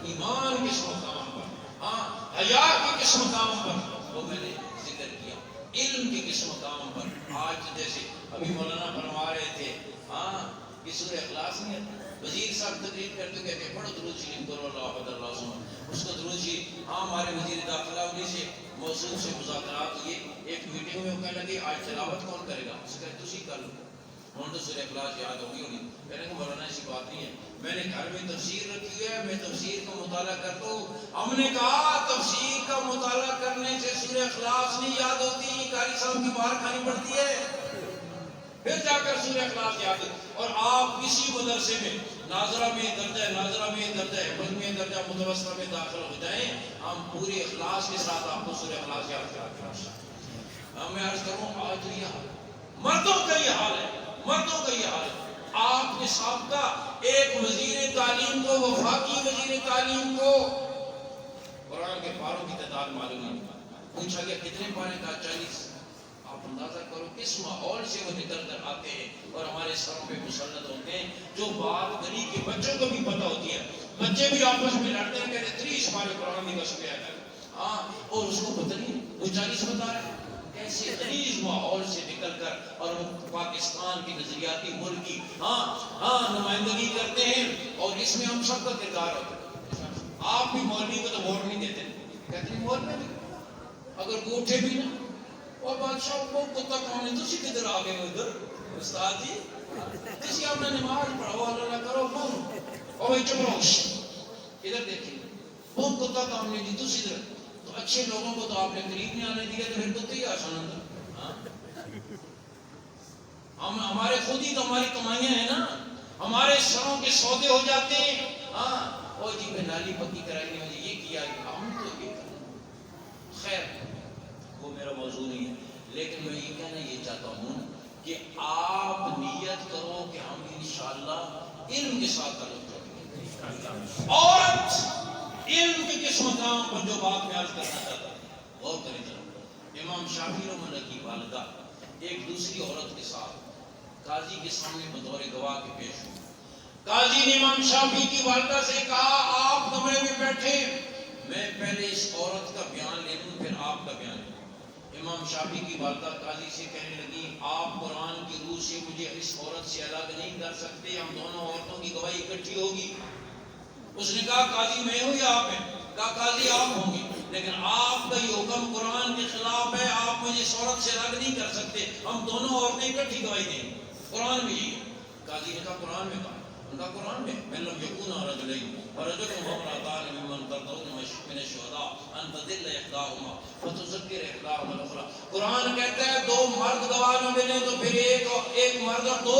ایمان کس مقام پر، ہاں حیا کے کس مقام پر، وہ میں نے ذکر کیا، علم کے کس مقام پر۔ آج جیسے ابھی مولانا فرما رہے تھے، ہاں یہ سورہ اخلاص نہیں ہے، وزیر صاحب تقریر کرتے کہتے پڑھو درود شریف کرو اللہ حد اللہ سبحانہ، اس کو درود شریف۔ ہاں ہمارے وزیر داخلہ انہیں سے موصول سے مذاکرات ہوئے، ایک میٹنگ میں وہ کہنے لگے آج تلاوت کون کرے گا؟ اس کہتے تسی کر لو، انہوں نے سورہ اخلاص یاد ہوگی ہونی۔ کہنے کو مولانا ایسی بات نہیں ہے، میں نے گھر میں تفسیر رکھی ہے، میں تفسیر کا مطالعہ کرتا ہوں۔ ہم نے کہا تفسیر کا مطالعہ کرنے سے سورہ اخلاص نہیں یاد ہوتی، قاری صاحب کی مار کھانی پڑتی ہے، پھر جا کر سورہ اخلاص یاد ہے۔ اور آپ کسی مدرسے میں ناظرہ میں درجہ، ناظرہ میں درجہ، حفظ میں درجہ، متوسطہ میں داخل ہو جائیں، ہم پورے اخلاص کے ساتھ آپ کو سورہ اخلاص یاد کراتے ہیں۔ میں عرض کروں آج تو یہ حال ہے، مردوں کا یہ حال ہے، مردوں کا یہ حال ہے۔ آپ کے سابقہ ایک وزیر تعلیم کو، وفاقی وزیر تعلیم کو قرآن کے پاروں کی تعداد معلوم نہیں، پوچھا گیا کتنے پارے کا؟ 40۔ آپ اندازہ کرو کس ماحول سے وہ نکل کر آتے ہیں اور ہمارے سروں پہ مسلط ہوتے ہیں، جو بات گلی کے بچوں کو بھی پتہ ہوتی ہے، بچے بھی آپس میں لڑتے ہیں، کہتے 30 پارے قرآن کی قسم ہے، ہاں اور اس کو پتہ نہیں وہ 40 بتا رہے ہیں۔ ایسے غلیظ ماحول سے نکل کر اور وہ پاکستان کی نظریاتی ملک کی نمائندگی کرتے ہیں، اور اس میں ہم سب کا کردار ہوتا ہے۔ آپ بھی مولوی کو تو ووٹ نہیں دیتے، کہتے ہیں ووٹ نہیں دیتے، اگر وہ اٹھے بھی نا اور بادشاہ کو کتا کون ہے تو اسی کدھر آ گئے ادھر استاد جی کسی آپ نے نماز پڑھو اللہ کرو کون اور بھائی چپ رہو ادھر دیکھیں وہ کتا کام نہیں دی تو ادھر، تو اچھے لوگوں کو تو آپ نے قریب نہیں آنے دیا، تو پھر کتے ہی آسان اندر۔ ہم ہمارے خود ہی تو ہماری کمائیاں ہیں نا، ہمارے سروں کے سودے ہو جاتے ہیں، ہاں وہ جی میں نالی پکی کرائی نے مجھے یہ کیا، ہم تو یہ کریں۔ خیر وہ میرا موضوع نہیں ہے، لیکن میں یہ کہنا یہ چاہتا ہوں کہ آپ نیت کرو کہ ہم انشاءاللہ علم کے ساتھ تعلق رکھیں۔ عورت علم کے کس مقام پر، جو بات میں عرض کرنا چاہتا ہوں غور کریں ذرا۔ امام شافعی رحمۃ اللہ کی والدہ ایک دوسری عورت کے ساتھ قاضی کے سامنے بطور گواہ کے پیش ہوئی۔ قاضی نے امام شافعی کی والدہ سے کہا آپ کمرے میں بیٹھے، میں پہلے اس عورت کا بیان لے لوں پھر آپ کا بیان لوں۔ امام شافعی کی والدہ قاضی سے کہنے لگی آپ قرآن کی روح سے مجھے اس عورت سے الگ نہیں کر سکتے، ہم دونوں عورتوں کی گواہی اکٹھی ہوگی۔ اس نے کہا قاضی میں ہوں یا آپ ہیں؟ کہا قاضی آپ ہوں گے، لیکن آپ کا یہ حکم قرآن کے خلاف ہے، آپ مجھے اس عورت سے الگ نہیں کر سکتے، ہم دونوں عورتیں اکٹھی گواہی دیں گے۔ قرآن میں یہی ہے۔ قاضی نے کہا قرآن میں کہا؟ ان کا قرآن میں من لم یکونا رجلین ورجل وامرأتان ممن ترضون من الشہداء ان تضل احداہما فتذکر احداہما الاخری۔ قرآن کہتا ہے دو مرد گواہ نہ ملے تو پھر ایک مرد اور دو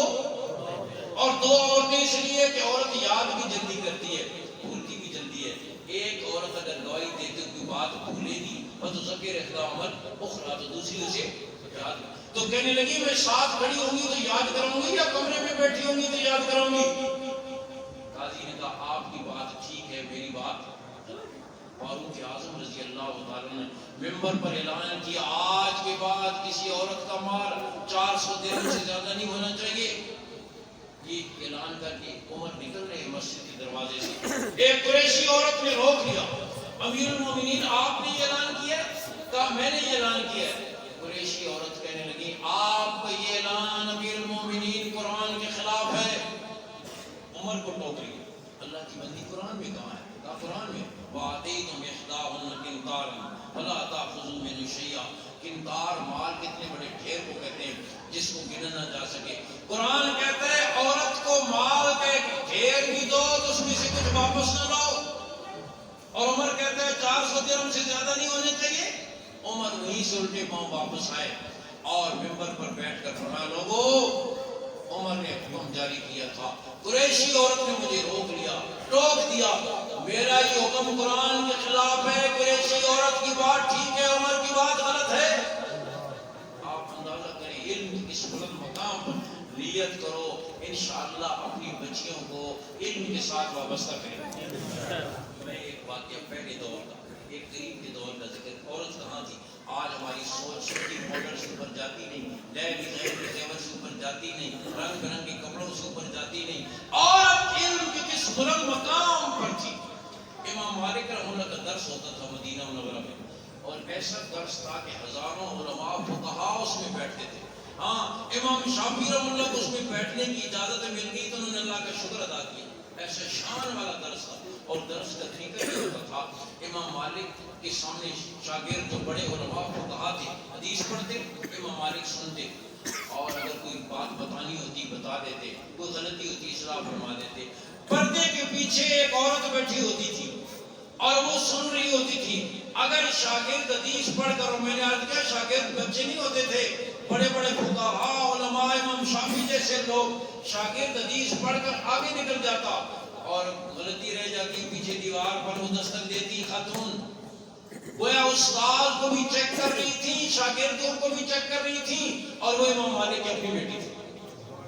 عورتیں، اس لیے کہ عورت یاد بھی جلدی کرتی ہے، بھولتی بھی جلدی ہے۔ ایک عورت اگر گواہی دیتے کوئی بات بھولے گی فتذکر احداہما الاخری تو دوسری اسے یاد۔ تو کہنے لگی میں ساتھ کھڑی ہوں گی تو یاد کروں گی یا کمرے میں بیٹھی ہوں گی تو یاد اجازت کروں گی. قاضی نے کہا آپ کی بات ٹھیک ہے، میری بات. فاروق اعظم رضی اللہ تعالیٰ نے ممبر پر اعلان کیا آج کے بعد کسی عورت کا مال 400 درہم سے زیادہ نہیں ہونا چاہیے. یہ اعلان کر کے عمر نکل رہے مسجد کے دروازے سے، ایک قریشی عورت نے روک لیا. امیر المومنین آپ نے یہ اعلان کیا؟ کہا میں نے یہ اعلان کیا. قریشی عورت کہنے لگی آپ کا یہ اعلان امیر المومنین قرآن کے خلاف ہے. عمر کو ٹوک رہی ہے، اللہ کی بندی قرآن میں کہاں ہے؟ کہا قرآن میں وَآتَيْتُمْ إِحْدَاهُنَّ قِنْطَارًا فَلَا تَأْخُذُوا مِنْهُ شَيْئًا. قنطار مال کتنے بڑے ڈھیر کو کہتے ہیں جس کو گنا نہ جا سکے. قرآن کہتا ہے عورت کو مال کا ایک ڈھیر بھی دو تو اس میں سے کچھ واپس نہ لاؤ. اور عمر کہتا ہے 400 درہم سے زیادہ نہیں ہونے چاہیے. عمر وہیں سے الٹے پاؤں واپس آئے اور ممبر پر بیٹھ کر فرمایا لوگوں عمر نے حکم جاری کیا تھا، قریشی عورت نے مجھے روک لیا، ٹوک دیا، میرا یہ حکم قرآن کے خلاف ہے. قریشی عورت کی بات ٹھیک ہے، عمر کی بات غلط ہے. آپ اندازہ کریں علم کی اس بلند مقام پر نیت کرو، انشاءاللہ اپنی بچیوں کو علم کے ساتھ وابستہ کریں. میں ایک واقعہ پہلے دور کا، ایک قریب کے دور کا ذکر. عورت کہاں تھی؟ آج ہماری سوچ چھوٹی ماڈل سے اوپر جاتی نہیں، نئے ڈیزائن کے زیور سے اوپر جاتی نہیں، رنگ برنگے کپڑوں سے اوپر جاتی نہیں. عورت علم کے کس بلند مقام پر تھی. امام مالک رحمہ اللہ کا درس ہوتا تھا مدینہ منورہ میں، اور ایسا درس تھا کہ ہزاروں علماء فقہاء اس میں بیٹھتے تھے. ہاں امام شافعی رحمہ اللہ کو اس میں بیٹھنے کی اجازت مل گئی تو انہوں نے اللہ کا شکر ادا کیا. ایسا شان والا درس تھا. اور درس کا طریقہ یہ ہوتا تھا، امام مالک کے سامنے شاگرد جو بڑے علماء فقہاء تھے حدیث پڑھتے، امام مالک سنتے، اور اگر کوئی بات بتانی ہوتی بتا دیتے، کوئی غلطی ہوتی اصلاح فرما دیتے. پردے کے پیچھے ایک عورت بیٹھی ہوتی تھی اور وہ سن رہی ہوتی تھی. اگر شاگرد حدیث پڑھ کر، اور میں نے عرض کیا شاگرد بچے نہیں ہوتے تھے، بڑے بڑے فقہاء علماء امام شافعی جیسے لوگ، شاگرد حدیث پڑھ کر آگے نکل جاتا اور غلطی رہ جاتی، پیچھے دیوار پر وہ دستک دیتی خاتون. گویا استاد کو بھی چیک کر رہی تھی، شاگردوں کو بھی چیک کر رہی تھی، اور وہ امام مالک کی اپنی بیٹی تھی.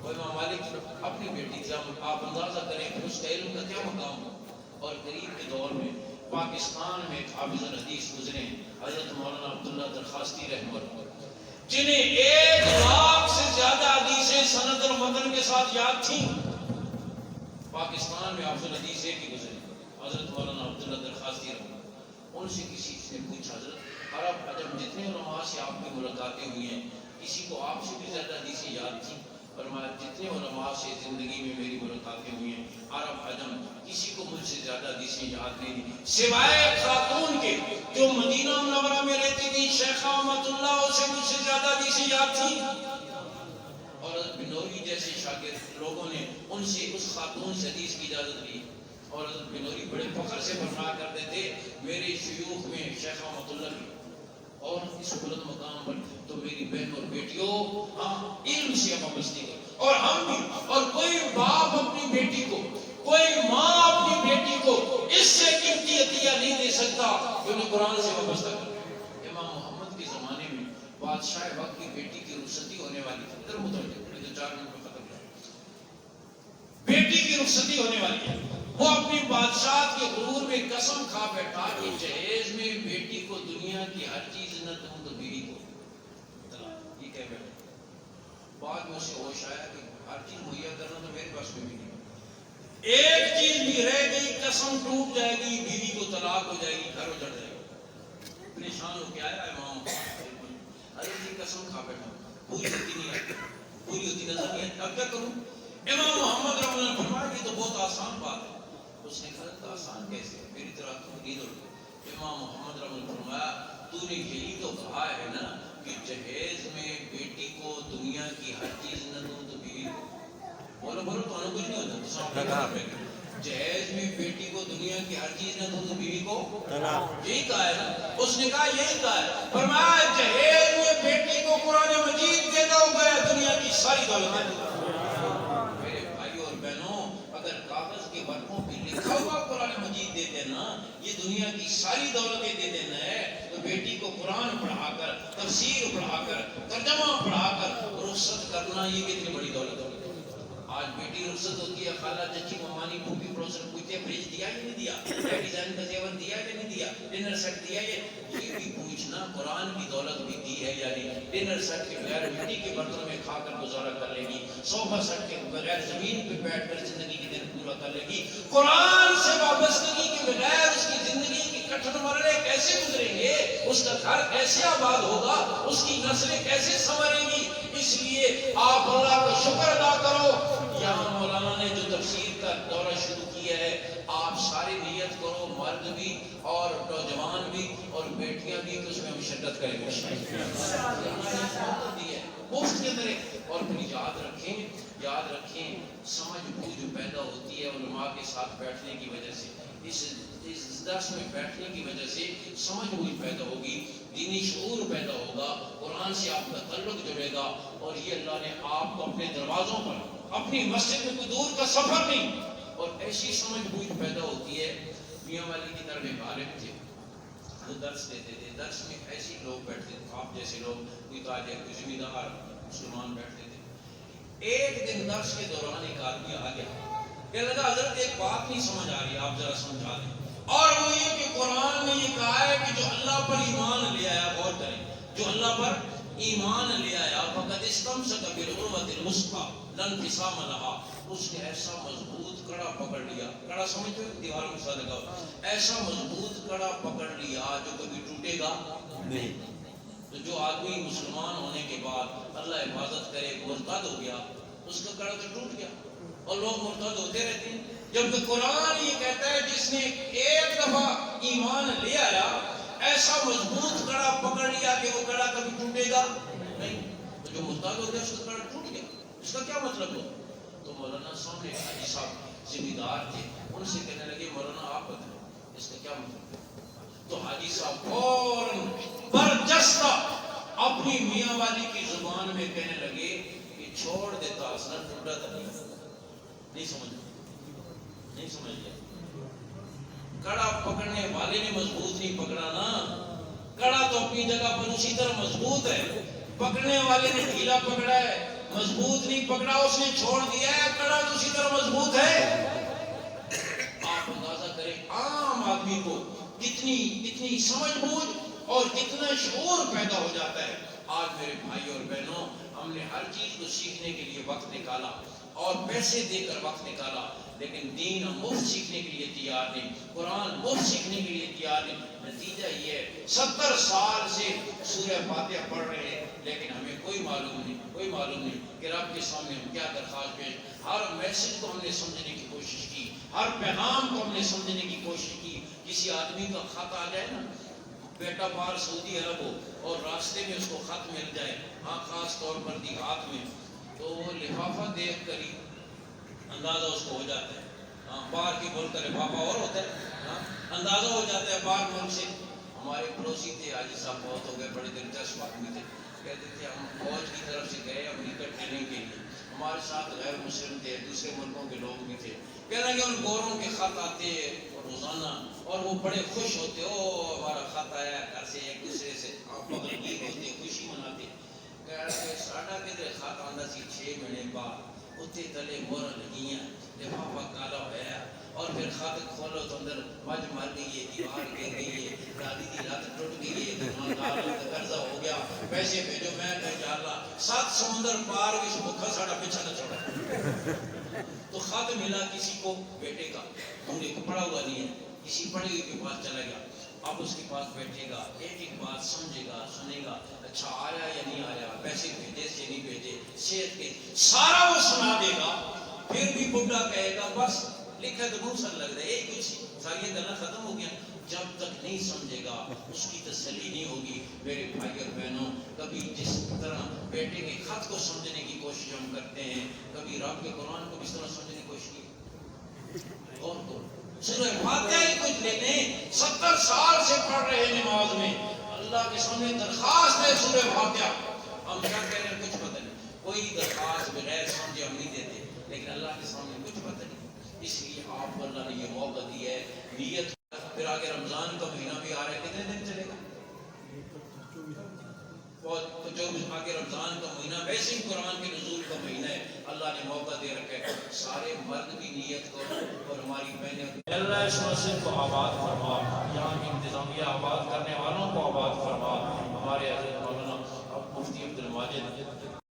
وہ امام مالک اپنی بیٹی تھی. آپ اندازہ کریں کہ اس کا علم کا کیا مقام ہو. اور قریب کے دور میں پاکستان میں ایک حافظ الحدیث گزرے حضرت مولانا عبداللہ درخواستی رحمہ اللہ، جنہیں 1,00,000 سے زیادہ حدیثیں سند اور متن کے ساتھ یاد تھیں. پاکستان میں حافظ الحدیث ایک ہی گزرے حضرت مولانا عبداللہ درخواستی رحمہ اللہ. ان سے کسی نے پوچھا حضرت عرب عجم جتنے علماء سے آپ کی ملاقاتیں ہوئی ہیں کسی کو آپ سے بھی زیادہ حدیثیں یاد تھیں؟ فرمایا جتنے علماء سے زندگی میں میری ملاقاتیں ہوئی ہیں عرب عجم کسی کو مجھ سے زیادہ حدیثیں یاد نہیں تھی سوائے خاتون کے جو مدینہ منورہ میں رہتی تھی شیخہ احمد اللہ، اسے مجھ سے زیادہ حدیثیں یاد تھیں. اور حضرت بنوری جیسے شاگرد لوگوں نے ان سے اس خاتون سے حدیث کی اجازت لی. اور حضرت بنوری بڑے فخر سے فرمایا کرتے تھے میرے شیوخ میں شیخ احمد اللہ کی، اور اس بلند مقام پر تو میری بہن اور بیٹیوں علم سے وابستگی کرو. اور ہم بھی، اور کوئی باپ اپنی بیٹی کو، کوئی ماں اپنی بیٹی کو اس سے قیمتی عطیہ نہیں دے سکتا کہ انہیں قرآن سے وابستہ کرے. امام محمد کے زمانے میں بادشاہ وقت کی بیٹی کی رخصتی ہونے والی تھی. ادھر متوجہ تو 4 منٹ میں ختم کر. بیٹی کی رخصتی ہونے والی ہے. وہ اپنی بادشاہت کے غرور میں قسم کھا بیٹھا کہ جہیز میں بیٹی کو دنیا کی ہر چیز نہ دوں تو بیوی کو طلاق. یہ کہہ بیٹھا. بعد میں اسے ہوش آیا کہ ہر چیز مہیا کرنا تو میرے پاس میں بھی نہیں، ایک چیز بھی رہ گئی قسم ٹوٹ جائے گی، بیوی کو طلاق ہو جائے گی، گھر اجڑ جائے گا. پریشان ہو کے آیا امام حضرت کی قسم کھا بیٹھا، پوری ہوتی نہیں آتی، پوری ہوتی نظر نہیں آتی، اب کیا کروں؟ امام محمد رحمہ اللہ نے فرمایا کہ تو بہت آسان بات ہے. اس نے کہا آسان کیسے؟ میری طرح تو نیند اڑ گئی. امام محمد رحمہ اللہ نے فرمایا تو نے یہی تو کہا ہے نا کہ جہیز میں بیٹی کو دنیا کی ہر چیز نہ دوں تو بیوی کو. بولو بولو تو انہوں کچھ نہیں ہوتا. جہیز میں بیٹی کو دنیا کی ہر چیز نہ دوں تو بیوی کو یہی کہا ہے نا. اس نے کہا یہی کہا ہے. فرمایا جہیز میں بیٹی کو قرآن مجید دے دو گیا دنیا کی ساری دولت دے دو. کاغذ کے ورقوں پہ لکھا ہوا قرآن مجید دے دینا، یہ دنیا کی ساری دولتیں دے دینا ہے. تو بیٹی کو قرآن پڑھا کر، تفسیر پڑھا کر، ترجمہ پڑھا کر رخصت کرنا، یہ کتنی بڑی دولت ہوگی. آج بیٹی رخصت ہوتی ہے، خالہ چچی ممانی پھوپھی پڑوسن پوچھتے ہیں فریج دیا یا نہیں دیا، نیا ڈیزائن کا زیور دیا یا نہیں دیا، ڈنر سیٹ دیا یہ بھی پوچھنا قرآن کی دولت بھی دی ہے یا نہیں۔ ڈنر سیٹ کے بغیر مٹی کے برتن میں کھا کر گزارا کر لے گی، صوفہ سیٹ کے بغیر زمین پہ بیٹھ کر زندگی کے دن پورا کر لے گی۔ قرآن سے وابستگی کے بغیر اس کی زندگی کی کٹھن مرحلے کیسے گزریں گے، اس کا گھر کیسے آباد ہوگا، اس کی نسلیں کیسے سنوریں گی۔ اس لیے آپ اللہ کا شکر ادا کرو۔ یہاں مولانا نے جو تفسیر کا دورہ شروع کیا ہے، آپ ساری نیت کرو، مرد بھی اور نوجوان بھی اور بیٹیاں بھی، کہ اس میں ہم شرکت کریں گے مفت کے اندر۔ اور پھر یاد رکھیں سمجھ بوجھ پیدا ہوتی ہے علماء کے ساتھ بیٹھنے کی وجہ سے، اس درس میں بیٹھنے کی وجہ سے سمجھ بوجھ پیدا ہوگی، دینی شعور پیدا ہوگا، قرآن سے آپ کا تعلق جڑے گا، اور یہ اللہ نے آپ کو اپنے دروازوں پر، اپنی مسجد میں کوئی دور کا سفر نہیں، اور ایسی سمجھ بوجھ پیدا ہوتی ہے۔ میاں والی کی طرف ایک عالم تھے، وہ درس دیتے تھے، درس میں ایسے لوگ بیٹھتے تھے، آپ جیسے لوگ، کوئی تاجر، کوئی زمیندار، مسلمان بیٹھتے تھے۔ ایک دن درس کے دوران ایک آدمی آ گیا، کہنے لگا حضرت ایک بات نہیں سمجھ آ رہی، آپ ذرا سمجھا دیں۔ اور وہ یہ کہ قرآن میں یہ کہا ہے کہ جو اللہ پر ایمان لے آیا، غور کریں، جو اللہ پر ایمان لے آیا، فقد استمسک بالعروۃ الوثقی لا انفصام لها، اس نے ایسا مضبوط کڑا پکڑ لیا، کڑا سمجھتے ہو دیوار میں ساتھ لگا، ایسا مضبوط کڑا پکڑ لیا جو کبھی ٹوٹے گا نہیں۔ تو جو آدمی مسلمان ہونے کے بعد اللہ حفاظت کرے مرتد ہو گیا، اس کا کڑا تو ٹوٹ گیا، اور لوگ مرتد ہوتے رہتے ہیں۔ جبکہ قرآن یہ کہتا ہے جس نے ایک دفعہ ایمان لے آیا، ایسا مضبوط کڑا پکڑ لیا کہ وہ کڑا کبھی ٹوٹے گا نہیں۔ تو جو مرتد ہو گیا اس کا کڑا ٹوٹ گیا، اس کا کیا مطلب ہو؟ تو مولانا سامنے حاجی صاحب ذمہ دار تھے، ان سے کہنے لگے مولانا آپ بتائیں اس کا کیا مطلب ہے؟ تو حاجی صاحب فوراً برجستہ اپنی میاں والی کی زبان میں کہنے لگے کہ چھوڑ دیتا اصلا ٹوٹا تھا نہیں سمجھ گیا۔ کڑا پکڑنے والے نے مضبوط نہیں پکڑا نا، کڑا تو اپنی جگہ پر اسی طرح مضبوط ہے، پکڑنے والے نے ڈھیلا پکڑا ہے، مضبوط نہیں پکڑا، اس نے چھوڑ دیا ہے، کڑا تو اسی طرح مضبوط ہے۔ آپ اندازہ کریں عام آدمی کو کتنی سمجھ بوجھ اور کتنا شعور پیدا ہو جاتا ہے۔ آج میرے بھائی اور بہنوں، ہم نے ہر چیز کو سیکھنے کے لیے وقت نکالا اور پیسے دے کر وقت نکالا، لیکن دین ہم مفت سیکھنے کے لیے تیار نہیں، قرآن مفت سیکھنے کے لیے تیار نہیں۔ نتیجہ یہ ہے 70 سال سے سورہ فاتحہ پڑھ رہے ہیں، لیکن ہمیں کوئی معلوم نہیں کہ رب کے سامنے ہم کیا درخواست پیش۔ ہر میسج کو ہم نے سمجھنے کی کوشش کی، ہر پیغام کو ہم نے سمجھنے کی کوشش کی۔ کسی آدمی کا خط آ جائے نا، بیٹا باہر سعودی عرب ہو اور راستے میں اس کو خط مل جائے، ہاں خاص طور پر دیہات میں، تو وہ لفافہ دیکھ کر ہی اندازہ اس کو ہو جاتا ہے، ہاں باہر کی ملک کا لفافہ اور ہوتا ہے، ہاں اندازہ ہو جاتا ہے باہر ملک سے۔ ہمارے پڑوسی تھے، حاجی صاحب بہت ہو گئے، بڑے دلچسپ آدمی تھے، کہتے تھے ہم فوج کی طرف سے گئے امریکہ ٹریننگ کے لیے، ہمارے ساتھ غیر مسلم تھے، دوسرے ملکوں کے لوگ بھی تھے، کہہ رہے ہیں کہ ان گوروں کے خط آتے روزانہ اور وہ بڑے خوش ہوتے، او ہمارا خط آیا گھر سے، ایک دوسرے سے بغل گیر ہوتے، خوشی مناتے۔ کہہ رہے کہ ساڈا کدھر خط آندا سی 6 مہینے بعد، اتنے تلے مہر لگیاں، لفافہ کالا ہوا، اور پھر خط کھولو تو اندر مجھ مر گئی ہے، دیوار گر گئی ہے، دادی کی لت ٹوٹ گئی ہے، دکاندار کا قرضہ ہو گیا، پیسے بھیجو، میں کہیں جا رہا 7 سمندر پار اس بھوکا ساڑا پیچھا نہ چھوڑا۔ تو خط ملا کسی کو بیٹے کا، ڈھونڈے کو پڑھا ہوا نہیں ہے، کسی پڑھے ہوئے کے پاس چلا گیا، اب اس کے پاس بیٹھے گا، ایک ایک بات سمجھے گا، سنے گا، اچھا آیا یا نہیں آیا، پیسے بھیجے سے نہیں بھیجے، صحت کے سارا وہ سنا دے گا۔ پھر بھی بڈھا کہے گا بس لکھا تو بہت سر لگ رہا ہے، ایک کچھ ساری گلا ختم ہو گیا۔ جب تک نہیں سمجھے گا اس کی تسلی نہیں ہوگی۔ میرے بھائی اور بہنوں، کبھی جس طرح بیٹے کے خط کو سمجھنے کی کوشش ہم کرتے ہیں، کبھی رب کے قرآن کو بھی اس طرح سمجھنے کی کوشش کی۔ اور سورہ فاتحہ ہی کچھ لے لیں، 70 سال سے پڑھ رہے ہیں نماز میں، اللہ کے سامنے درخواست ہے سورہ فاتحہ، ہم کیا کہہ رہے ہیں کچھ پتہ نہیں، کوئی درخواست بغیر سمجھے ہم نہیں دیتے، لیکن اللہ کے سامنے کچھ پتہ نہیں۔ اس لیے آپ کو اللہ نے یہ موقع دی ہے، نیت۔ پھر آگے رمضان کا مہینہ بھی آ رہا ہے، کتنے دن چلے گا؟ بہت جو آگے رمضان کا مہینہ ویسے ہی قرآن کے نزول کا مہینہ ہے، اللہ نے موقع دے رکھا ہے، سارے مرد بھی نیت کرو اور ہماری بہنیں اللہ اس مسجد کو آباد فرما، یہاں کی انتظامیہ آباد کرنے والوں کو آباد فرما، ہمارے حضرت مولانا مفتی عبد الماجد